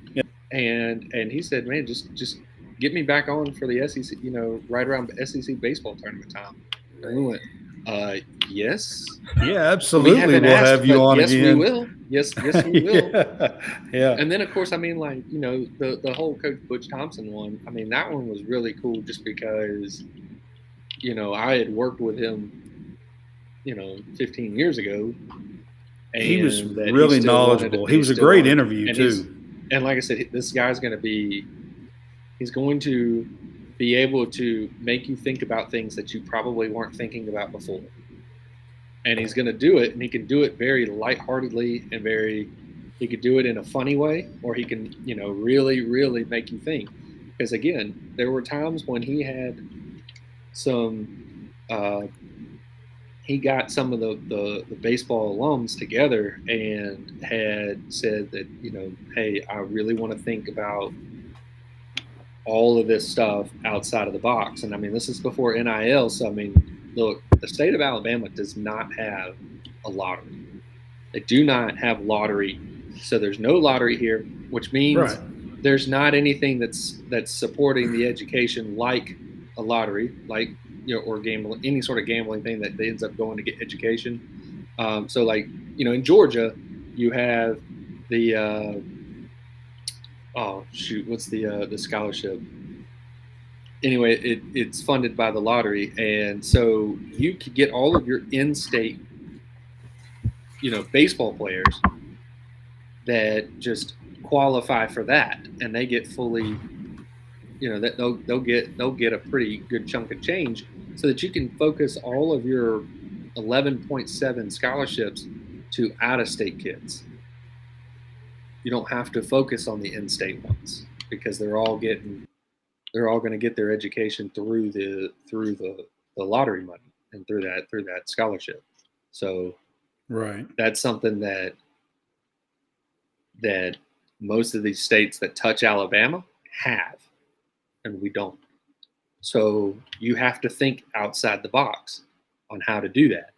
Speaker 2: and he said, "Man, just get me back on for the SEC. Right around the SEC baseball tournament time." And we went, yes.
Speaker 1: Yeah, absolutely. We'll have you on again.
Speaker 2: Yes, we will. Yes, we will.
Speaker 1: Yeah.
Speaker 2: And then, of course, I mean, like, the whole Coach Butch Thompson one, I mean, that one was really cool just because, I had worked with him, 15 years ago. And
Speaker 1: he was really knowledgeable. He was a great interview, too.
Speaker 2: And like I said, this guy's going to he's going to be able to make you think about things that you probably weren't thinking about before. And he's going to do it, and he can do it very lightheartedly and he could do it in a funny way, or he can, really, really make you think. Because again, there were times when he had he got some of the baseball alums together and had said that, hey, I really want to think about all of this stuff outside of the box. And I mean, this is before NIL. So, I mean, look, the state of Alabama does not have a lottery. They do not have lottery. So there's no lottery here, which means there's not anything that's supporting the education like a lottery, like, or gambling, any sort of gambling thing that ends up going to get education. So like, in Georgia, you have the, what's the scholarship? Anyway, it's funded by the lottery, and so you could get all of your in-state, baseball players that just qualify for that, and they get fully, that they'll get a pretty good chunk of change, so that you can focus all of your 11.7 scholarships to out-of-state kids. You don't have to focus on the in-state ones because they're all going to get their education through the lottery money and through that scholarship. So that's something that most of these states that touch Alabama have, and we don't. So you have to think outside the box on how to do that,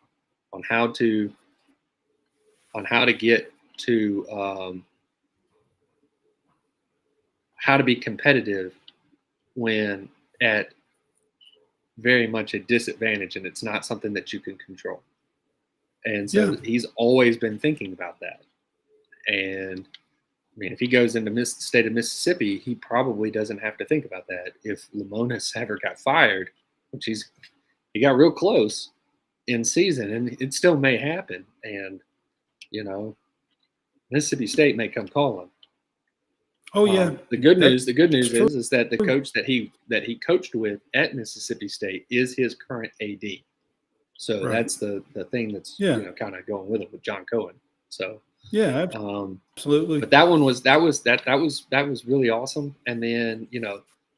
Speaker 2: on how to get to how to be competitive when at very much a disadvantage, and it's not something that you can control. And so he's always been thinking about that. And I mean, if he goes into the state of Mississippi, he probably doesn't have to think about that. If Lamonis ever got fired, which he got real close in season, and it still may happen. And, Mississippi State may come calling.
Speaker 1: Oh yeah.
Speaker 2: The good news is that the coach that he coached with at Mississippi State is his current AD. So that's the thing that's kind of going with it with John Cohen. So absolutely. But that one was really awesome. And then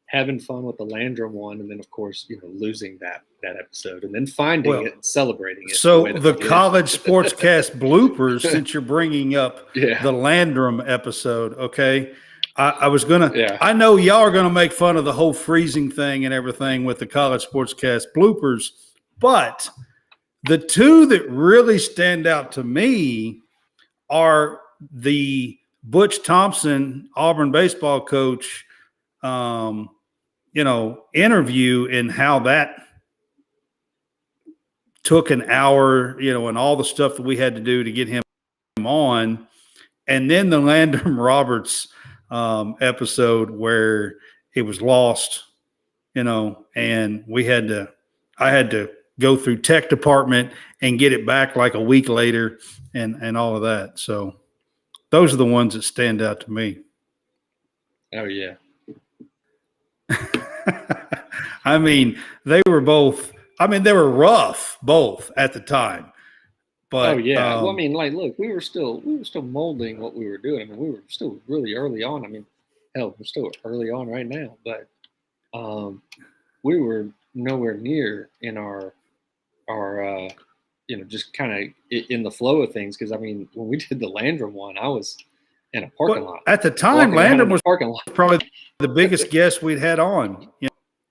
Speaker 2: having fun with the Landrum one, and then of course losing that episode, and then finding
Speaker 1: Well,
Speaker 2: it and celebrating it.
Speaker 1: So
Speaker 2: way that
Speaker 1: the
Speaker 2: we did.
Speaker 1: college sportscast bloopers, since you're bringing up
Speaker 2: Yeah.
Speaker 1: the Landrum episode, okay? I was gonna.
Speaker 2: Yeah.
Speaker 1: I know y'all are gonna make fun of the whole freezing thing and everything with the college sportscast bloopers, but the two that really stand out to me are the Butch Thompson, Auburn baseball coach, interview, and how that took an hour, and all the stuff that we had to do to get him on. And then the Landrum Roberts episode where it was lost, and I had to go through tech department and get it back like a week later and all of that. So those are the ones that stand out to me.
Speaker 2: Oh yeah.
Speaker 1: I mean, they were rough both at the time. But
Speaker 2: oh yeah. Well, I mean, like, look, we were still molding what we were doing. I mean, we were still really early on. I mean, hell, we're still early on right now, but we were nowhere near in our just kind of in the flow of things. Because I mean, when we did the Landrum one, I was in a parking lot
Speaker 1: at the time. Landrum was
Speaker 2: parking lot.
Speaker 1: Probably the biggest guest we'd had on.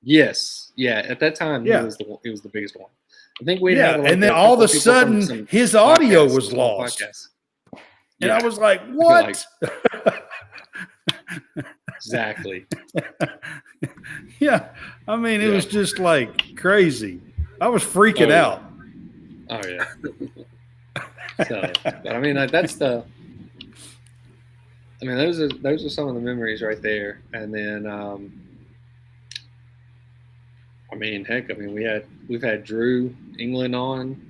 Speaker 2: Yes, yeah. At that time,
Speaker 1: yeah.
Speaker 2: It was the biggest one. I think we
Speaker 1: had and then all of a sudden his audio was lost. And I was like, what?
Speaker 2: Exactly.
Speaker 1: Yeah. I mean, it was just like crazy. I was freaking out.
Speaker 2: Oh yeah. So, but I mean, those are some of the memories right there. And then, I mean, heck, we've had Drew England on,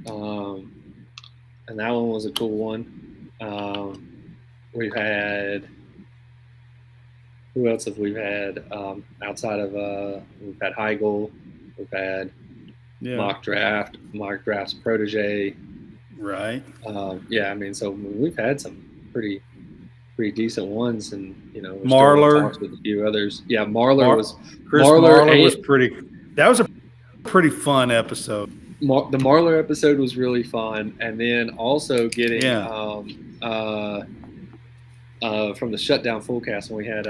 Speaker 2: and that one was a cool one. We've had, who else have we had outside of we've had Heigl, we've had Mock Draft's protege,
Speaker 1: right?
Speaker 2: Yeah, I mean, so we've had some pretty decent ones, and
Speaker 1: Marlar
Speaker 2: talks with a few others. Yeah, Marlar was
Speaker 1: pretty. That was a pretty fun episode.
Speaker 2: The Marlar episode was really fun, and then also getting from the Shutdown Fullcast when we had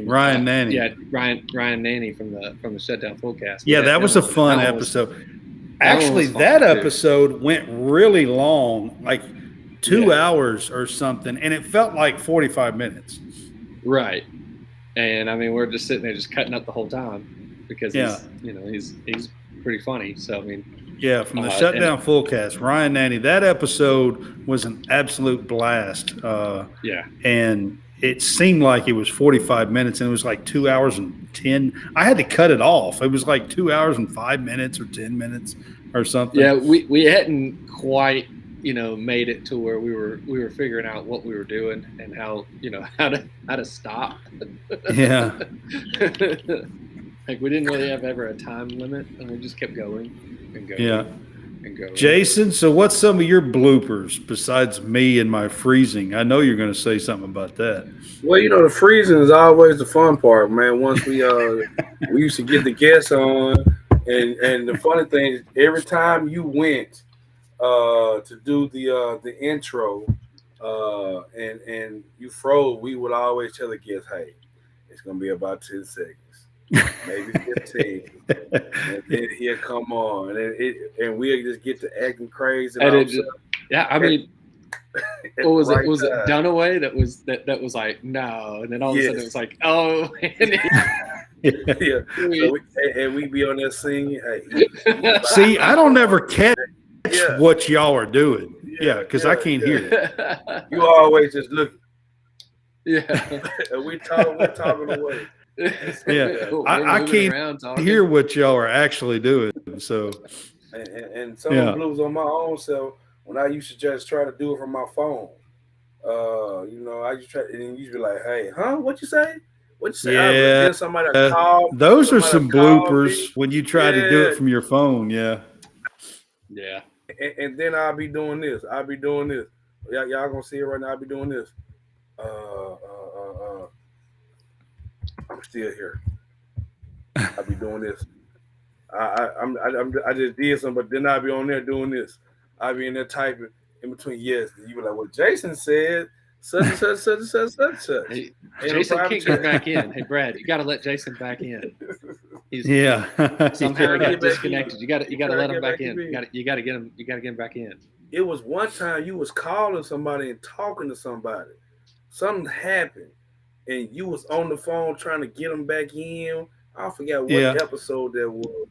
Speaker 1: Ryan Nanny.
Speaker 2: Yeah, Ryan Nanny from the Shutdown Fullcast.
Speaker 1: Yeah, that was a fun episode. Actually, that episode went really long, like 2 hours or something, and it felt like 45 minutes.
Speaker 2: Right. And I mean, we're just sitting there just cutting up the whole time because he's pretty funny. So I mean,
Speaker 1: from the Shutdown Fullcast, Ryan Nanny, that episode was an absolute blast. And it seemed like it was 45 minutes, and it was like 2 hours and 10. I had to cut it off. It was like 2 hours and 5 minutes or 10 minutes or something.
Speaker 2: Yeah, we hadn't quite made it to where we were figuring out what we were doing and how to stop.
Speaker 1: Yeah.
Speaker 2: Like we didn't really have ever a time limit, and we just kept going and going.
Speaker 1: Yeah.
Speaker 2: And going.
Speaker 1: Jason, so what's some of your bloopers besides me and my freezing? I know you're going to say something about that.
Speaker 3: Well, the freezing is always the fun part, man. Once we used to get the guests on, and the funny thing is, every time you went to do the intro, and you froze, we would always tell the guests, "Hey, it's gonna be about 10 seconds, maybe 15." And then he'll come on, and we'll just get to acting crazy.
Speaker 2: I mean, what was it? Was it Dunaway that was like no, and then all of a sudden it was like oh.
Speaker 3: Yeah. So we be on there singing. Hey,
Speaker 1: see, I don't ever catch what y'all are doing. Yeah, because I can't hear it.
Speaker 3: You always just look.
Speaker 2: Yeah.
Speaker 3: And we're talking away.
Speaker 1: Yeah. I can't hear what y'all are actually doing. So
Speaker 3: and some of the blues on my own self, when I used to just try to do it from my phone. I just try, and then you be like, "Hey, huh? What you say? What you say?"
Speaker 1: Yeah.
Speaker 3: Somebody call.
Speaker 1: Those are some bloopers when you try to do it from your phone. Yeah.
Speaker 2: Yeah.
Speaker 3: And then I'll be doing this. Y'all gonna see it right now. I'll be doing this. I'm still here. I'll be doing this. I just did something, but then I'll be on there doing this. I'll be in there typing in between. Yes, you be like, well, Jason said such and such, such and such, such and such.
Speaker 2: Hey,
Speaker 3: Ain't no
Speaker 2: Jason
Speaker 3: private
Speaker 2: can't
Speaker 3: chat.
Speaker 2: get back in. Hey, Brad, you got to let Jason back in. He's
Speaker 1: Yeah.
Speaker 2: somehow he
Speaker 3: Get
Speaker 2: got
Speaker 3: back
Speaker 2: disconnected.
Speaker 3: in.
Speaker 2: You got to let him
Speaker 3: Get
Speaker 2: back
Speaker 3: back
Speaker 2: in.
Speaker 3: in.
Speaker 2: You got to get him. You got to get him back in.
Speaker 3: It was one time you was calling somebody and talking to somebody. Something happened, and you was on the phone trying to get them back in. I forgot what
Speaker 1: Yeah.
Speaker 3: episode that was.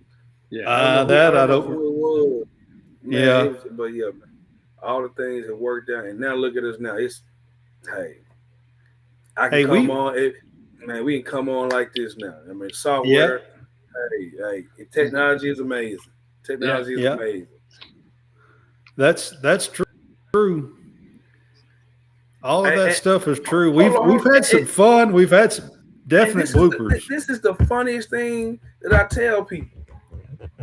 Speaker 2: Yeah.
Speaker 3: I don't know who it was. Man,
Speaker 1: Yeah.
Speaker 3: it was, but yeah, man, all the things have worked out, and now look at us now. It's I can come on. Man, we can come on like this now. I mean, software. Hey, technology is amazing. Technology is amazing.
Speaker 1: That's true. All of that stuff is true. We've had some fun. We've had some definite bloopers.
Speaker 3: This is the funniest thing that I tell people.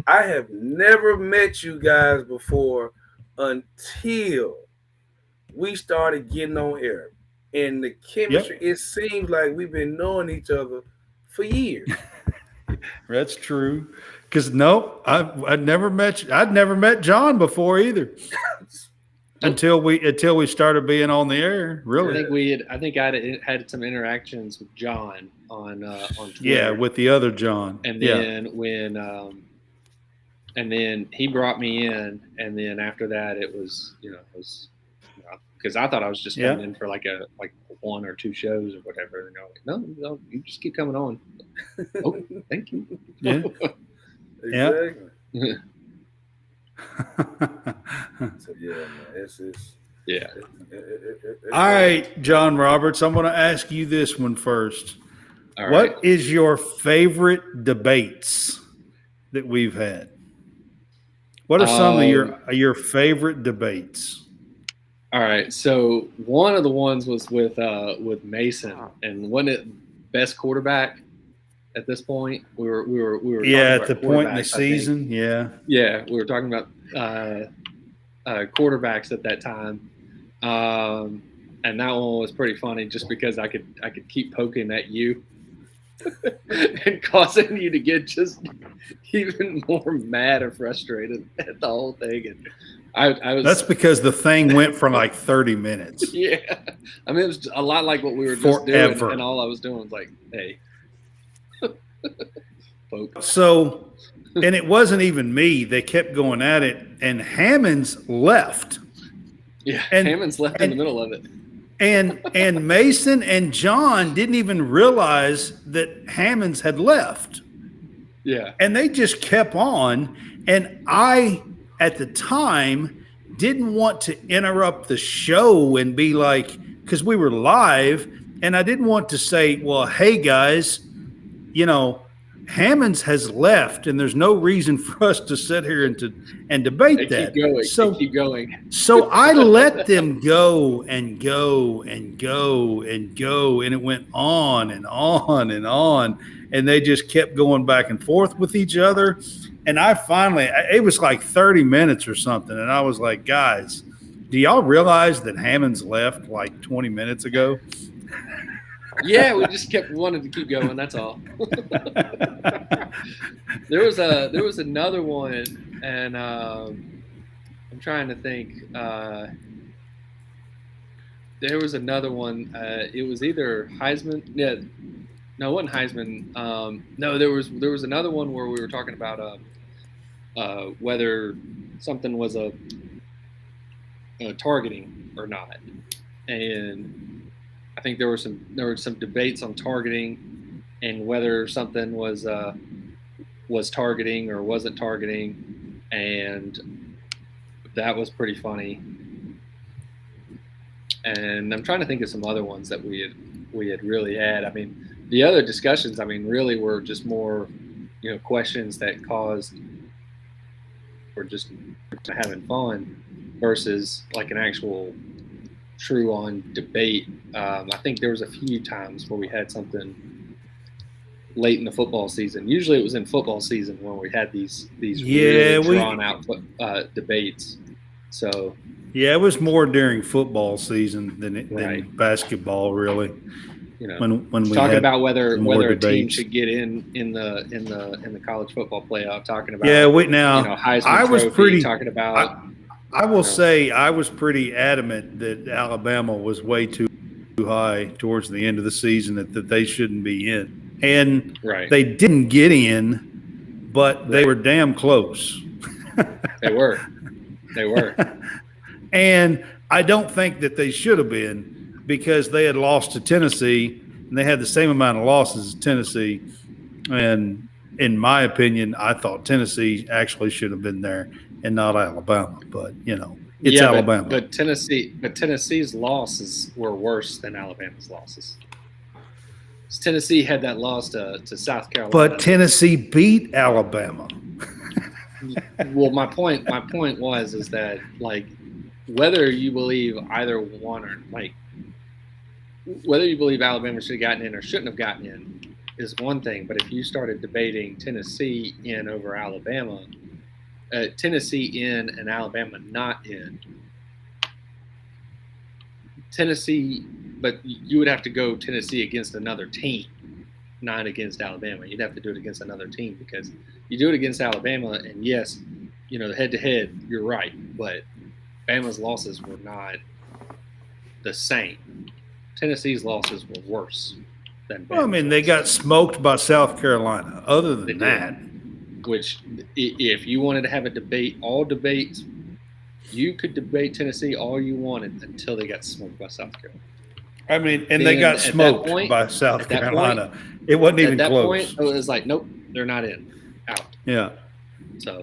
Speaker 3: I have never met you guys before until we started getting on air. And the chemistry, it seems like we've been knowing each other for years.
Speaker 1: That's true. Because I'd never met John before either. until we started being on the air. Really,
Speaker 2: I think I had some interactions with John on Twitter.
Speaker 1: Yeah, with the other John.
Speaker 2: And then and then he brought me in, and then after that it was because I thought I was just coming in for like one or two shows or whatever. And they're like, no, you just keep coming on. Oh, thank you.
Speaker 1: Yeah.
Speaker 3: Exactly. So man, it's
Speaker 1: all right, John Roberts, I'm going to ask you this one first.
Speaker 2: All
Speaker 1: what
Speaker 2: right.
Speaker 1: is your favorite debates that we've had? What are some of your favorite debates?
Speaker 2: All right, so one of the ones was with Mason, and wasn't it best quarterback at this point? We were
Speaker 1: at the point in the season,
Speaker 2: yeah, we were talking about quarterbacks at that time, and that one was pretty funny just because I could keep poking at you and causing you to get just even more mad or frustrated at the whole thing. And I was.
Speaker 1: That's because the thing went for like 30 minutes.
Speaker 2: Yeah, I mean it was a lot like what we were just doing, and all I was doing was like, "Hey."
Speaker 1: So, and it wasn't even me. They kept going at it, and Hammonds left.
Speaker 2: Yeah, Hammonds left in the middle of it.
Speaker 1: And Mason and John didn't even realize that Hammonds had left.
Speaker 2: Yeah. And
Speaker 1: they just kept on. And I, at the time, didn't want to interrupt the show and be like, because we were live, and I didn't want to say, well, hey, guys, Hammonds has left, and there's no reason for us to sit here and debate that.
Speaker 2: Keep going.
Speaker 1: So I let them go and go and go and go, and it went on and on and on, and they just kept going back and forth with each other. And I finally, it was like 30 minutes or something, and I was like, guys, do y'all realize that Hammonds left like 20 minutes ago?
Speaker 2: Yeah, we just kept wanting to keep going. That's all. There was another one, and I'm trying to think. There was another one. It was either Heisman. Yeah, no, it wasn't Heisman. No, there was another one where we were talking about whether something was a targeting or not, and I think there were some debates on targeting and whether something was targeting or wasn't targeting, and that was pretty funny. And I'm trying to think of some other ones that we had really had. I mean, the other discussions, really were just more, questions that caused or just having fun versus like an actual true on debate. I think there was a few times where we had something late in the football season. Usually it was in football season when we had these really drawn out debates. So
Speaker 1: yeah, it was more during football season than basketball, really. when we
Speaker 2: talking
Speaker 1: had
Speaker 2: about whether a team
Speaker 1: debates.
Speaker 2: should get in the college football playoff, talking about Heisman
Speaker 1: I was
Speaker 2: Trophy,
Speaker 1: pretty
Speaker 2: talking about
Speaker 1: I will say I was pretty adamant that Alabama was way too high towards the end of the season that they shouldn't be in. And they didn't get in, but they were damn close.
Speaker 2: They were.
Speaker 1: And I don't think that they should have been, because they had lost to Tennessee and they had the same amount of losses as Tennessee. And in my opinion, I thought Tennessee actually should have been there and not Alabama. But it's Alabama.
Speaker 2: But Tennessee's losses were worse than Alabama's losses. Tennessee had that loss to South Carolina.
Speaker 1: But Tennessee beat Alabama.
Speaker 2: Well, my point is that, like, whether you believe either one, or like whether you believe Alabama should have gotten in or shouldn't have gotten in is one thing. But if you started debating Tennessee in over Alabama, Tennessee in and Alabama not in, Tennessee, but you would have to go Tennessee against another team, not against Alabama. You'd have to do it against another team, because you do it against Alabama, and yes, the head-to-head, you're right, but Bama's losses were not the same. Tennessee's losses were worse than Bama's.
Speaker 1: Well, I mean, they got smoked by South Carolina. Other than that,
Speaker 2: which, if you wanted to have a debate, all debates, you could debate Tennessee all you wanted until they got smoked by South Carolina.
Speaker 1: I mean, and they got smoked by South Carolina. It wasn't even close. At that point,
Speaker 2: it was like, nope, they're not in. Out.
Speaker 1: Yeah.
Speaker 2: So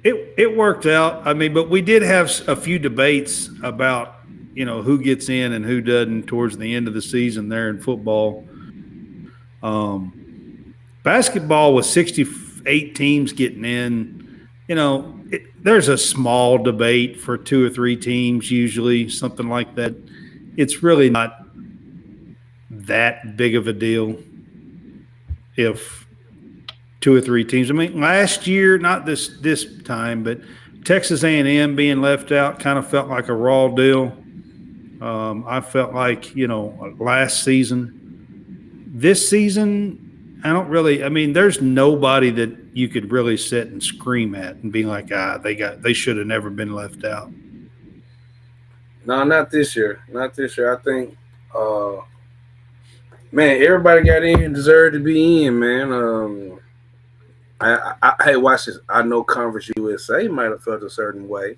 Speaker 1: it worked out. I mean, but we did have a few debates about who gets in and who doesn't towards the end of the season there in football. Basketball with 68 teams getting in, there's a small debate for 2 or 3 teams, usually something like that. It's really not that big of a deal if 2 or 3 teams. I mean, last year, not this time, but Texas A&M being left out kind of felt like a raw deal. I felt like, last season. This season, I don't really – I mean, there's nobody that you could really sit and scream at and be like, they should have never been left out.
Speaker 3: No, not this year. Not this year. I think man, everybody got in and deserved to be in, man. Hey, watch this. I know Conference USA might have felt a certain way.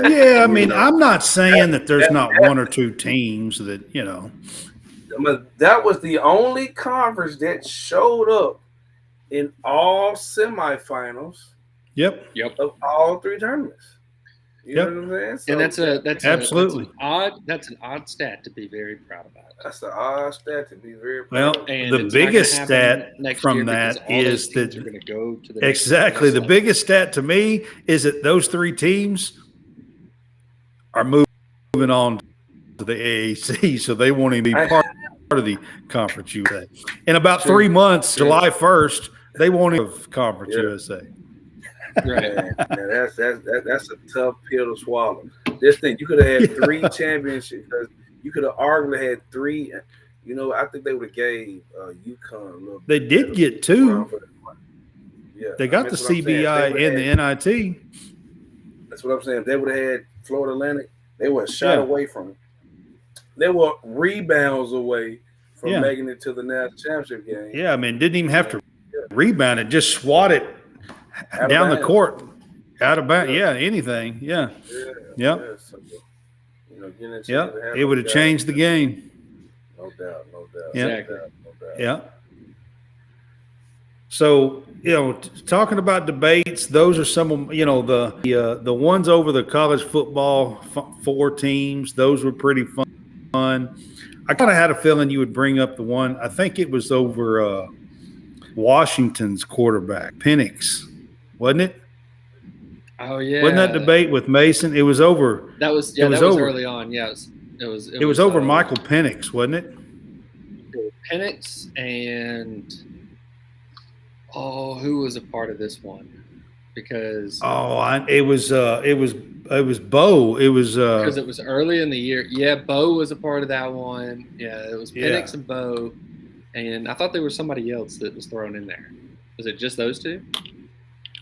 Speaker 1: Yeah, I mean, I'm not saying that there's not 1 or 2 teams that,
Speaker 3: That was the only conference that showed up in all semifinals.
Speaker 1: Yep.
Speaker 3: Of all 3 tournaments. You know what I'm saying? So,
Speaker 2: and that's
Speaker 1: absolutely
Speaker 2: that's an odd stat to be very proud about.
Speaker 3: That's an odd stat to be very proud of.
Speaker 1: Well, the biggest stat from that is that
Speaker 2: are going to go to the
Speaker 1: exactly the biggest stat to me is that those 3 teams are moving on to the AAC, so they won't even be part of the Conference USA. In about 3 months, July 1st, they won't have Conference USA.
Speaker 2: Right.
Speaker 3: Man, that's a tough pill to swallow. This thing, you could have had 3 championships. You could have arguably had 3. I think they would have gave UConn a little.
Speaker 1: They did get 2.
Speaker 3: Yeah,
Speaker 1: they got the CBI and the NIT.
Speaker 3: That's what I'm saying. If they would have had Florida Atlantic, they were a shot away from it. They were rebounds away from making it to the national championship game.
Speaker 1: Yeah, I mean, didn't even have to rebound it; just swat it down the court, out of bounds. Yeah, anything. Yeah.
Speaker 3: So,
Speaker 1: it would have changed the game.
Speaker 3: No doubt.
Speaker 1: Yeah.
Speaker 2: Exactly.
Speaker 3: No doubt.
Speaker 1: Yeah. So, talking about debates, those are some of, the ones over the college football 4 teams. Those were pretty fun. I kind of had a feeling you would bring up the one. I think it was over Washington's quarterback, Penix, wasn't it?
Speaker 2: Oh yeah.
Speaker 1: Wasn't that debate with Mason? It was over.
Speaker 2: That was early on. Yes, it was
Speaker 1: over Michael Penix, wasn't it?
Speaker 2: Penix and who was a part of this one? because
Speaker 1: it was Bo. It was
Speaker 2: because it was early in the year. Yeah, Bo was a part of that one. Yeah, it was Penix and Bo, and I thought there was somebody else that was thrown in there. Was it just those two?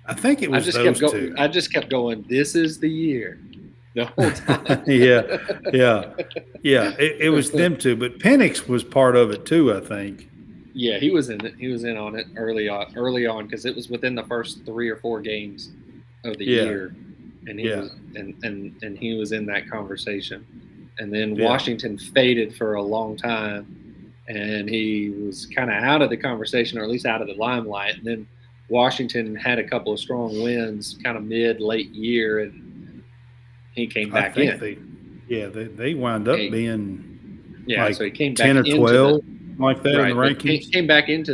Speaker 1: I think it was those two.
Speaker 2: I just kept going. This is the year, the whole time.
Speaker 1: yeah. It was them two, but Penix was part of it too. I think.
Speaker 2: Yeah, he was in it. He was in on it early on because it was within the first 3 or 4 games of the year, and he was and he was in that conversation. And then Washington faded for a long time, and he was kind of out of the conversation, or at least out of the limelight. And then Washington had a couple of strong wins, kind of late year, and he came back in.
Speaker 1: They wound up being
Speaker 2: so he came back
Speaker 1: 10 or 12. Like that in the rankings.
Speaker 2: He came back into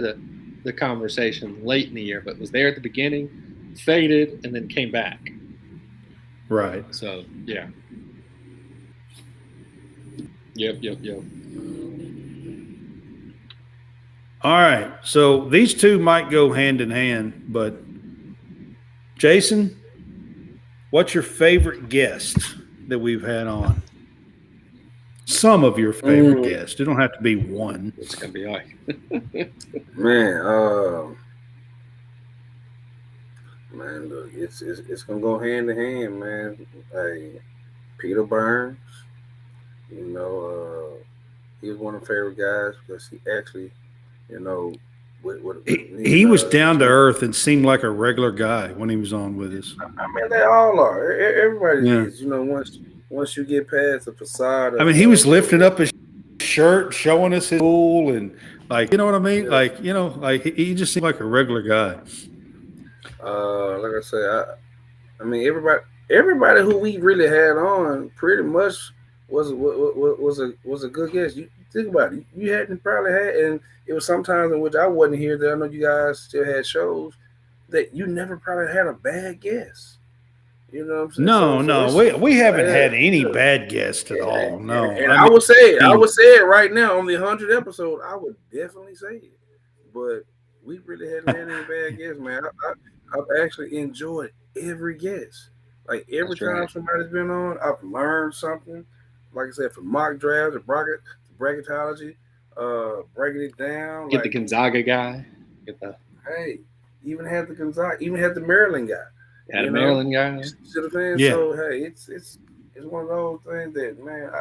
Speaker 2: the conversation late in the year, but was there at the beginning, faded, and then came back.
Speaker 1: Right.
Speaker 2: So, yeah. Yep.
Speaker 1: All right. So these two might go hand in hand, but Jason, what's your favorite guest that we've had on? Some of your favorite guests. It don't have to be one.
Speaker 2: It's gonna be all right.
Speaker 3: Man, look, it's gonna go hand in hand, man. Hey, Peter Burns, he was one of the favorite guys because he actually,
Speaker 1: he was down to earth and seemed like a regular guy when he was on with us.
Speaker 3: I mean, they all are. Everybody is. Once you get past the facade.
Speaker 1: He was lifting up his shirt, showing us his pool, and you know what I mean? Yeah. He just seemed like a regular guy.
Speaker 3: Like I say, everybody who we really had on pretty much was a good guest. You think about it. You hadn't probably had, and it was sometimes in which I wasn't here that I know you guys still had shows that you never probably had a bad guest. You know what I'm saying?
Speaker 1: No. We haven't had any bad guests at all. No.
Speaker 3: And I would say it right now on the 100th episode, I would definitely say it. But we really haven't had any bad guests, man. I've actually enjoyed every guest. Like every time somebody's been on, I've learned something. Like I said, from mock drafts to bracketology, breaking it down.
Speaker 2: Get the Gonzaga guy.
Speaker 3: Even had the Gonzaga, even had the Maryland guy.
Speaker 2: Had a Maryland guy.
Speaker 3: You see what I'm saying?
Speaker 1: Yeah.
Speaker 3: So hey, it's one of those things that, man.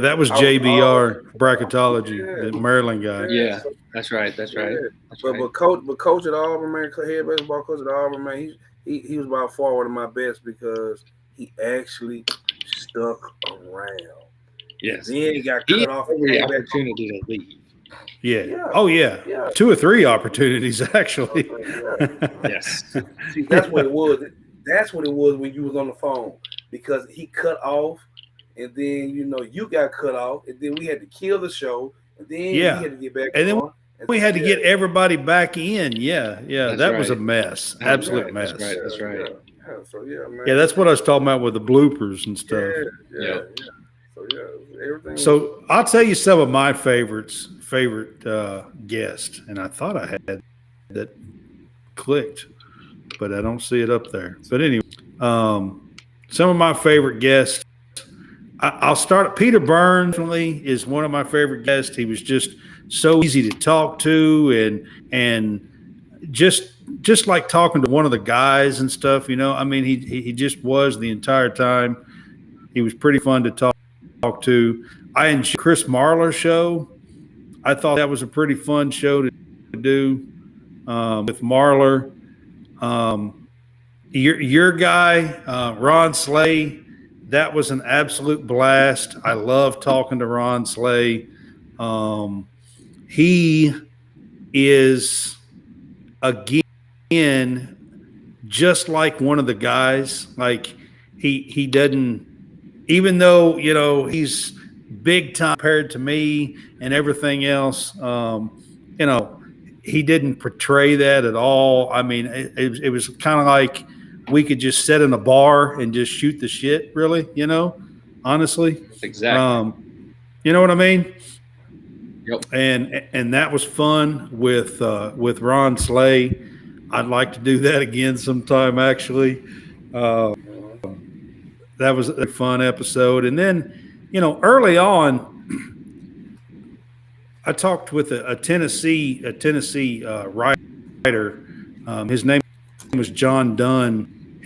Speaker 1: That was JBR bracketology, the Maryland guy.
Speaker 2: Yeah, that's right. That's right.
Speaker 3: But coach at Auburn, man, head baseball coach at Auburn, man, he was by far one of my best because he actually stuck around.
Speaker 2: Yes.
Speaker 3: Then he got cut off
Speaker 2: every opportunity to leave.
Speaker 1: Yeah. Oh, yeah. 2 or 3 opportunities, actually.
Speaker 2: Yes.
Speaker 3: See, that's what it was. That's what it was when you was on the phone because he cut off, and then you got cut off, and then we had to kill the show, and then we had to get back on.
Speaker 1: Then we had to get everybody back in. Yeah. That was a mess. Absolute mess.
Speaker 2: That's right.
Speaker 3: So man.
Speaker 1: Yeah, that's what I was talking about with the bloopers and stuff.
Speaker 3: Yeah. Everything.
Speaker 1: So I'll tell you some of my favorite guests, and I thought I had that clicked, but I don't see it up there. But anyway, some of my favorite guests. I'll start. Peter Burns is one of my favorite guests. He was just so easy to talk to, and just like talking to one of the guys and stuff. He just was the entire time. He was pretty fun to talk to. I enjoyed Chris Marlar's show. I thought that was a pretty fun show to do with Marlar. Your guy, Ron Slay, that was an absolute blast. I love talking to Ron Slay. He is, again, just like one of the guys. Like he doesn't, even though, he's big time compared to me and everything else, he didn't portray that at all. It was kind of like we could just sit in a bar and just shoot the shit, really, honestly.
Speaker 2: Exactly.
Speaker 1: You know what I mean?
Speaker 2: Yep.
Speaker 1: And that was fun with Ron Slay. I'd like to do that again sometime. Actually, that was a fun episode. And then, early on, I talked with a Tennessee writer. His name was John Dunn,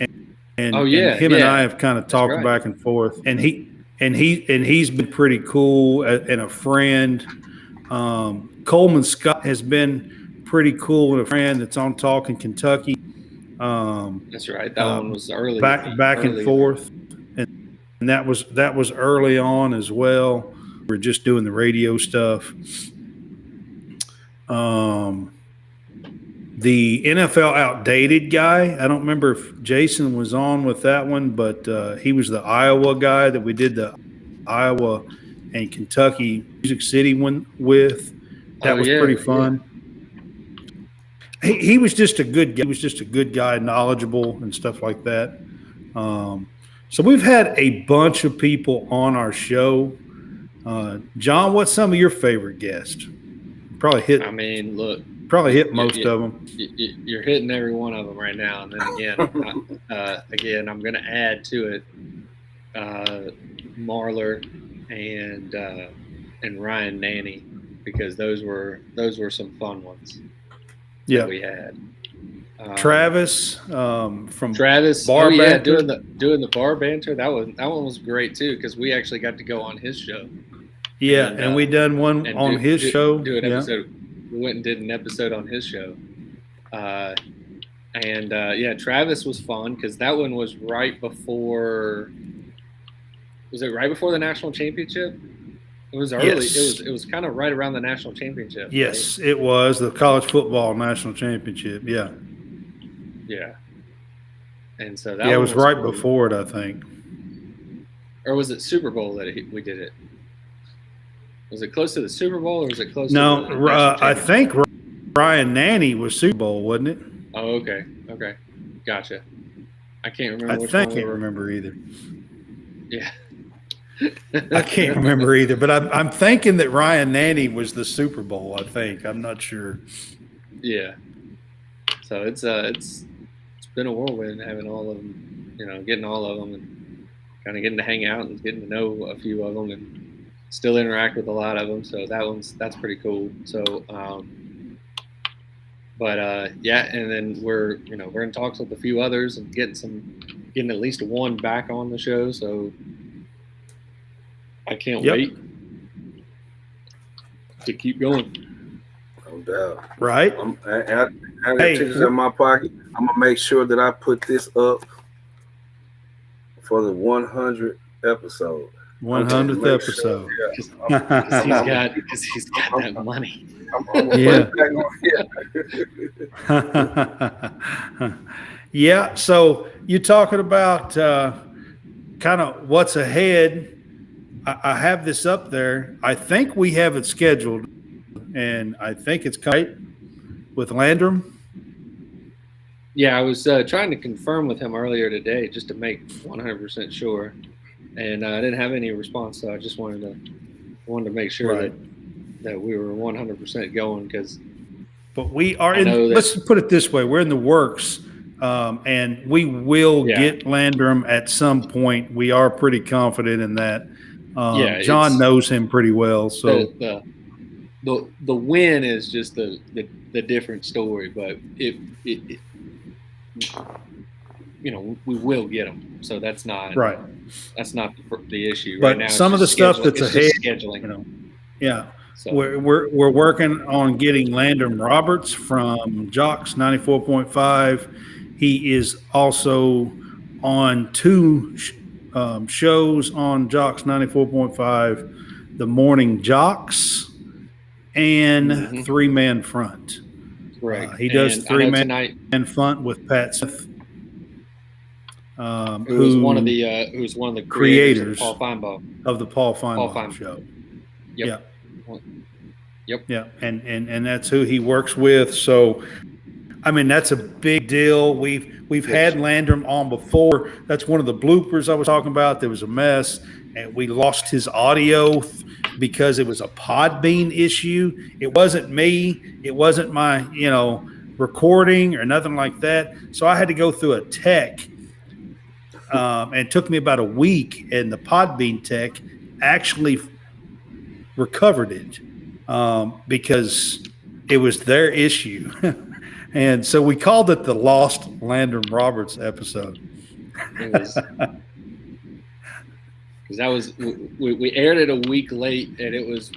Speaker 1: and him and I have kind of talked back and forth. And he's been pretty cool and a friend. Coleman Scott has been pretty cool and a friend that's on Talking Kentucky.
Speaker 2: That's right. That one was early.
Speaker 1: Back and forth, and that was early on as well. We're just doing the radio stuff. The NFL Outdated guy, I don't remember if Jason was on with that one, but he was the Iowa guy that we did the Iowa and Kentucky Music City one with. That was pretty fun. Yeah. He was just a good guy. He was just a good guy, knowledgeable and stuff like that. So we've had a bunch of people on our show. John, what's some of your favorite guests? Probably hit most of them.
Speaker 2: You're hitting every one of them right now. And then again, I'm going to add to it Marler and Ryan Nanny, because those were some fun ones. That we had.
Speaker 1: Travis from
Speaker 2: Travis,
Speaker 1: Bar Banter.
Speaker 2: doing the bar banter. That one was great too, because we actually got to go on his show.
Speaker 1: Yeah, and we done one on his show.
Speaker 2: Do an episode. We went and did an episode on his show. Travis was fun because that one was right before. Was it right before the national championship? It was early.
Speaker 1: Yes.
Speaker 2: It was kind of right around the national championship.
Speaker 1: Yes, right? It was the college football national championship. Yeah.
Speaker 2: Yeah. And so that
Speaker 1: it was right before it, I think.
Speaker 2: Or was it Super Bowl that we did it? Was it close to the Super Bowl, or was it close?
Speaker 1: No, to the I think Ryan Nanny was Super Bowl, wasn't it?
Speaker 2: Oh, okay, gotcha. I can't remember.
Speaker 1: I can't remember either.
Speaker 2: Yeah.
Speaker 1: I can't remember either, but I'm thinking that Ryan Nanny was the Super Bowl. I think I'm not sure.
Speaker 2: Yeah. So it's been a whirlwind having all of them, getting all of them and kind of getting to hang out and getting to know a few of them and still interact with a lot of them. So that's pretty cool. So, and then we're in talks with a few others and getting at least one back on the show. So I can't wait to keep going.
Speaker 3: No doubt.
Speaker 1: Right.
Speaker 3: I got tickets in my pocket. I'm gonna make sure that I put this up for the 100th episode.
Speaker 1: 100th episode.
Speaker 2: Because he's got that money.
Speaker 1: Yeah. So you're talking about kind of what's ahead. I have this up there. I think we have it scheduled, and I think it's right with Landrum.
Speaker 2: Yeah, I was trying to confirm with him earlier today just to make 100% sure, and I didn't have any response. So I just wanted to make sure that we were 100% going, because.
Speaker 1: But we are in. Let's put it this way: we're in the works, and we will get Landrum at some point. We are pretty confident in that. John knows him pretty well, so
Speaker 2: the win is just the different story. But we will get him, so that's not
Speaker 1: right.
Speaker 2: That's not the issue
Speaker 1: but
Speaker 2: right now.
Speaker 1: Some of the stuff that's ahead,
Speaker 2: scheduling.
Speaker 1: So we're working on getting Landrum Roberts from Jocks 94.5. He is also on two shows on Jocks 94.5, the Morning Jocks and Three Man Front.
Speaker 2: Right.
Speaker 1: He does Three Man Front with Pat Smith,
Speaker 2: who's one of the creators of
Speaker 1: the Paul Feinbaum show.
Speaker 2: Yep.
Speaker 1: Yeah, and that's who he works with. So, I mean, that's a big deal. We've had Landrum on before. That's one of the bloopers I was talking about. There was a mess, and we lost his audio because it was a Podbean issue. It wasn't me. It wasn't my recording or nothing like that. So I had to go through a tech, and it took me about a week. And the Podbean tech actually recovered it because it was their issue. And so we called it the Lost Landon Roberts episode.
Speaker 2: It was because that was we aired it a week late, and it was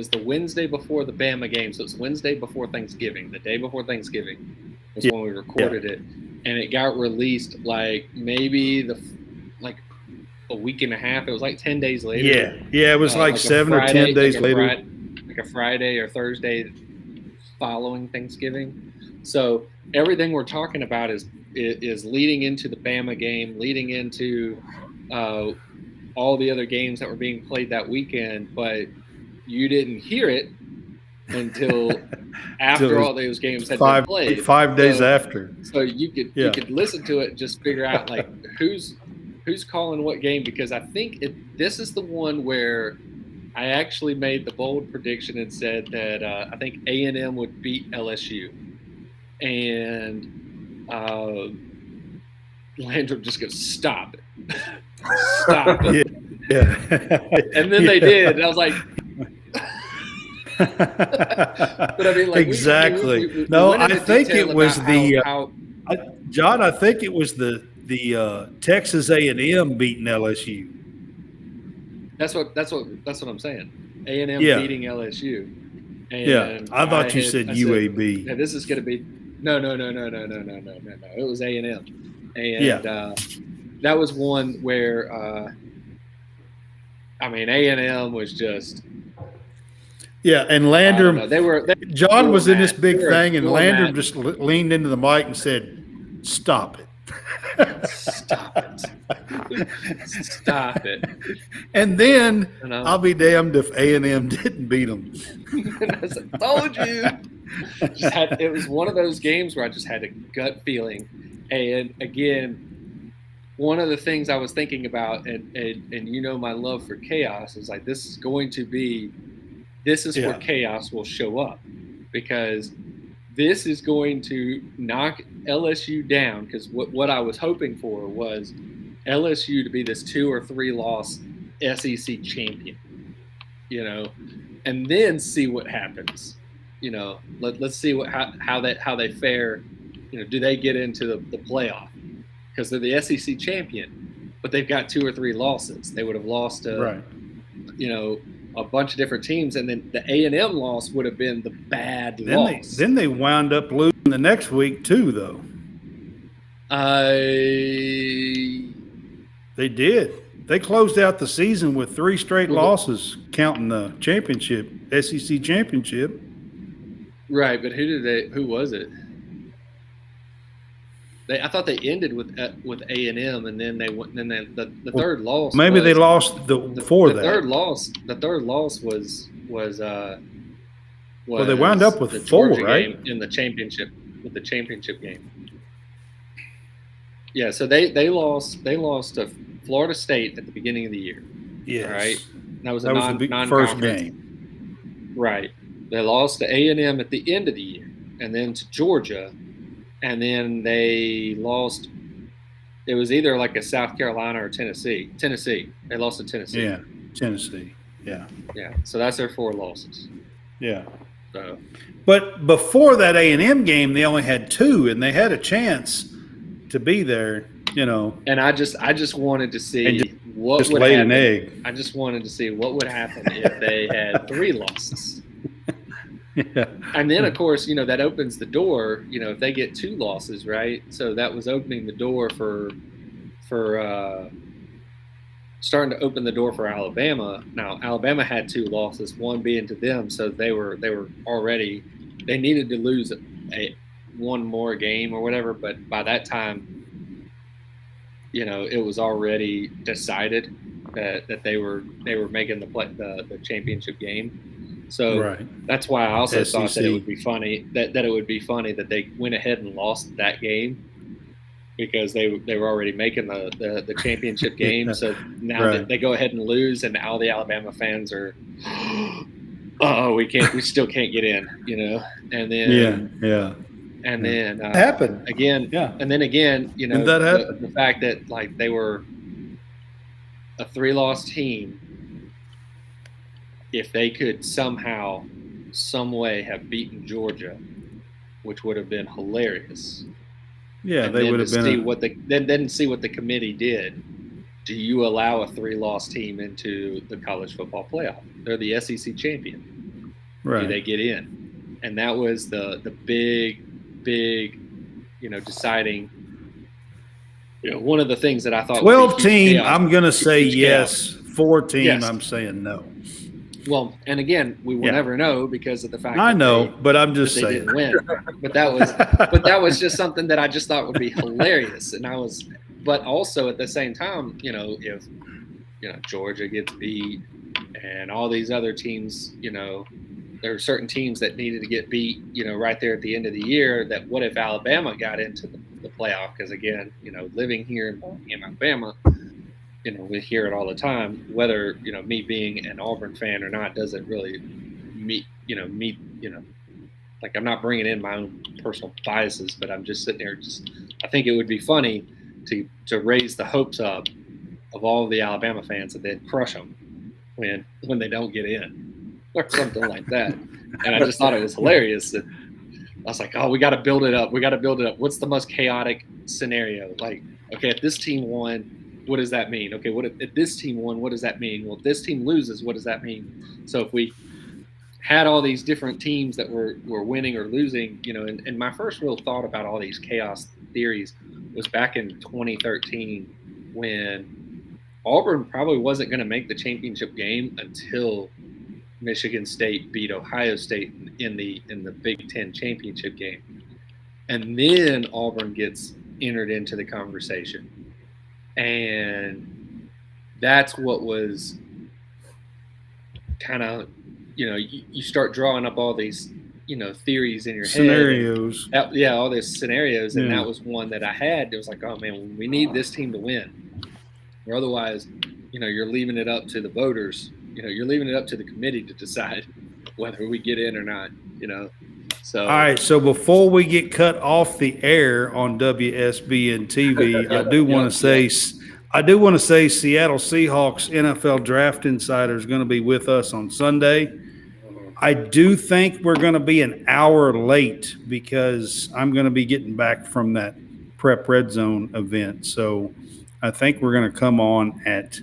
Speaker 2: the Wednesday before the Bama game, so it's Wednesday before Thanksgiving, the day before Thanksgiving was when we recorded it, and it got released like maybe like a week and a half. It was like 10 days later.
Speaker 1: Yeah, it was like 7 or 10 days later,
Speaker 2: like a Friday or Thursday following Thanksgiving. So everything we're talking about is leading into the Bama game, leading into all the other games that were being played that weekend, but you didn't hear it until after all those games had been played.
Speaker 1: 5 days after.
Speaker 2: So you could listen to it and just figure out like who's calling what game, because I think this is the one where I actually made the bold prediction and said that I think A&M would beat LSU. And Landrum just goes, stop it. Stop it.
Speaker 1: Yeah.
Speaker 2: And then they did. And I was like, but I mean, like,
Speaker 1: exactly.
Speaker 2: we
Speaker 1: I think it was John, I think it was the Texas A&M beating LSU.
Speaker 2: That's what I'm saying. A&M beating LSU. And
Speaker 1: I thought you said UAB.
Speaker 2: Said, this is going to be no. It was A&M, and that was one where A&M was just.
Speaker 1: Yeah, and Landrum. John was in this big thing, and Landrum just leaned into the mic and said, "Stop it."
Speaker 2: Stop it. Stop it.
Speaker 1: And then I'll be damned if A&M didn't beat them.
Speaker 2: I told you. It was one of those games where I just had a gut feeling. And again, one of the things I was thinking about, and my love for chaos, is like this is where chaos will show up, because this is going to knock LSU down, because what I was hoping for was LSU to be this 2 or 3 loss SEC champion, and then see what happens. Let's see how they fare. Do they get into the playoff? Because they're the SEC champion, but they've got 2 or 3 losses. They would have lost a bunch of different teams, and then the A&M loss would have been the bad loss.
Speaker 1: Then they wound up losing the next week too, though. They did. They closed out the season with 3 straight losses, counting the championship, SEC championship.
Speaker 2: Right, but who was it? I thought they ended with A&M, and then the third loss.
Speaker 1: Maybe they lost before that.
Speaker 2: The third loss was
Speaker 1: well, they wound up with
Speaker 2: the
Speaker 1: 4,
Speaker 2: Georgia
Speaker 1: right?
Speaker 2: Game in the championship, with the championship game. Yeah, so they lost to Florida State at the beginning of the year.
Speaker 1: Yes.
Speaker 2: Right. That was
Speaker 1: the first game.
Speaker 2: Right. They lost to A&M at the end of the year, and then to Georgia. And then they lost. It was either like a South Carolina or Tennessee. They lost to Tennessee.
Speaker 1: Yeah, Tennessee. Yeah.
Speaker 2: Yeah. So that's their 4 losses.
Speaker 1: Yeah.
Speaker 2: So.
Speaker 1: But before that A&M game, they only had 2, and they had a chance to be there.
Speaker 2: And I just wanted to see what
Speaker 1: just
Speaker 2: would
Speaker 1: laid
Speaker 2: happen.
Speaker 1: An egg.
Speaker 2: I just wanted to see what would happen if they had 3 losses.
Speaker 1: Yeah.
Speaker 2: And then, of course, that opens the door, if they get 2 losses, right? So that was opening the door for starting to open the door for Alabama. Now, Alabama had 2 losses, one being to them. So they were already, they needed to lose one more game or whatever. But by that time, it was already decided that they were making the championship game. So that's why I also thought that it would be funny that they went ahead and lost that game, because they were already making the championship game. So now they go ahead and lose, and all the Alabama fans are, we still can't get in, and then And
Speaker 1: Yeah.
Speaker 2: then
Speaker 1: happened
Speaker 2: again,
Speaker 1: Yeah.
Speaker 2: and then again, you know,
Speaker 1: And that happened.
Speaker 2: the fact that like they were a 3-loss team, if they could somehow, some way have beaten Georgia, which would have been hilarious.
Speaker 1: Yeah,
Speaker 2: And
Speaker 1: they
Speaker 2: then
Speaker 1: would
Speaker 2: to
Speaker 1: have been
Speaker 2: see what then see what the committee did. Do you allow a 3-loss team into the college football playoff? They're the SEC champion.
Speaker 1: right.
Speaker 2: Do they get in? And that was the big, you know, deciding. You know, one of the things that I thought
Speaker 1: 12
Speaker 2: would be huge
Speaker 1: team,
Speaker 2: chaos,
Speaker 1: I'm going to say
Speaker 2: huge
Speaker 1: yes.
Speaker 2: chaos.
Speaker 1: 4 team,
Speaker 2: Yes.
Speaker 1: I'm saying no.
Speaker 2: Well, and again, we will
Speaker 1: Yeah.
Speaker 2: never know because of the fact
Speaker 1: I
Speaker 2: that
Speaker 1: know, but I'm
Speaker 2: that
Speaker 1: just
Speaker 2: they
Speaker 1: saying.
Speaker 2: didn't win. But that was just something that I just thought would be hilarious. And but also at the same time, you know, if Georgia gets beat and all these other teams, you know, there are certain teams that needed to get beat, you know, right there at the end of the year. That what if Alabama got into the playoff? Because again, you know, living here in Alabama, you know, we hear it all the time. Whether, you know, me being an Auburn fan or not doesn't really me, like I'm not bringing in my own personal biases, but I'm just sitting there. I think it would be funny to raise the hopes up of all the Alabama fans and then crush them when they don't get in or something like that. And I just thought it was hilarious that I was like, oh, we got to build it up. We got to build it up. What's the most chaotic scenario? Like, okay, if this team won, what does that mean? Okay, what if this team won? What does that mean? Well, if this team loses, what does that mean? So if we had all these different teams that were winning or losing, you know, and my first real thought about all these chaos theories was back in 2013 when Auburn probably wasn't going to make the championship game until Michigan State beat Ohio State in the Big Ten championship game. And then Auburn gets entered into the conversation. And that's what was kind of, you know, you start drawing up all these, you know, theories in your
Speaker 1: Scenarios.
Speaker 2: head. Yeah, all these scenarios. And
Speaker 1: Yeah.
Speaker 2: that was one that I had. It was like, oh, man, we need this team to win. Or otherwise, you know, you're leaving it up to the voters. You know, you're leaving it up to the committee to decide whether we get in or not, you know. So,
Speaker 1: All right, so before we get cut off the air on WSBN TV, I do want to say Seattle Seahawks NFL Draft Insider is going to be with us on Sunday. I do think we're going to be an hour late because I'm going to be getting back from that Prep Red Zone event. So I think we're going to come on at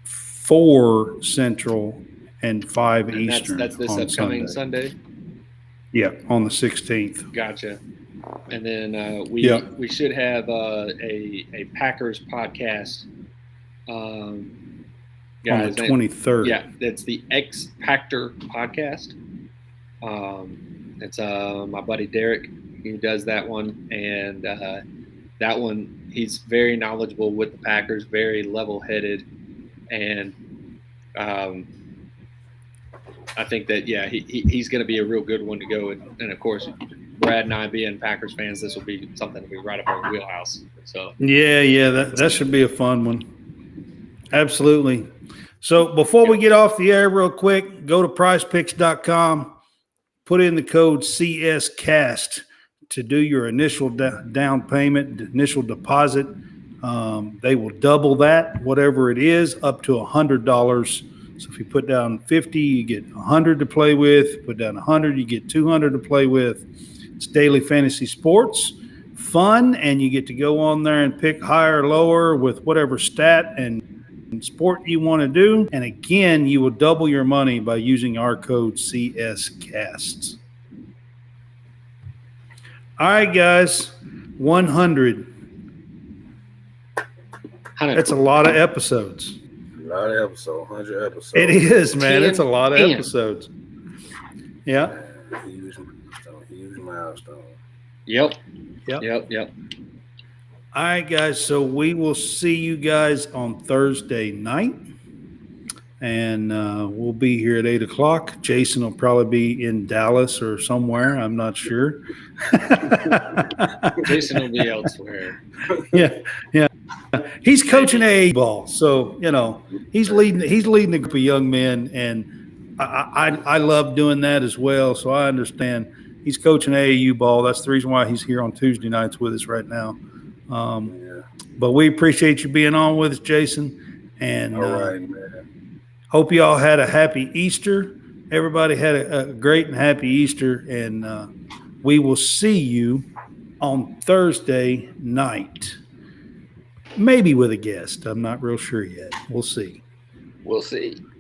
Speaker 1: 4 Central and 5
Speaker 2: and
Speaker 1: Eastern.
Speaker 2: that's this
Speaker 1: on
Speaker 2: upcoming Sunday.
Speaker 1: Yeah, on the 16th.
Speaker 2: Gotcha. And then
Speaker 1: Yeah.
Speaker 2: we should have a Packers podcast. Guys,
Speaker 1: On the 23rd.
Speaker 2: Yeah, that's the X Packer podcast. It's my buddy Derek. He does that one, and that one he's very knowledgeable with the Packers, very level-headed, and I think that he's going to be a real good one to go. And of course, Brad and I being Packers fans, this will be something to be right up our wheelhouse. So
Speaker 1: Yeah, that should be a fun one. Absolutely. So before we get off the air real quick, go to prizepicks.com, put in the code CSCast to do your initial down payment, initial deposit. They will double that, whatever it is, up to $100. So if you put down 50, you get 100 to play with. Put down 100, you get 200 to play with. It's daily fantasy sports, fun, and you get to go on there and pick higher or lower with whatever stat and sport you want to do. And again, you will double your money by using our code CSCasts. All right, guys, 100. That's a lot of episodes.
Speaker 3: A lot of episodes, 100 episodes.
Speaker 1: It is, man. It's a lot of episodes. Yeah.
Speaker 3: Huge milestone.
Speaker 2: Yep.
Speaker 1: All right, guys. So we will see you guys on Thursday night. And we'll be here at 8 o'clock. Jason will probably be in Dallas or somewhere. I'm not sure.
Speaker 2: Jason will be elsewhere.
Speaker 1: Yeah. He's coaching AA ball, so he's leading a group of young men, and I love doing that as well. So I understand, he's coaching AAU ball. That's the reason why he's here on Tuesday nights with us right now.
Speaker 3: Yeah.
Speaker 1: But we appreciate you being on with us, Jason. And
Speaker 3: All right, man.
Speaker 1: hope you all had a happy Easter. Everybody had a great and happy Easter. And we will see you on Thursday night. Maybe with a guest. I'm not real sure yet. We'll see.
Speaker 2: We'll see.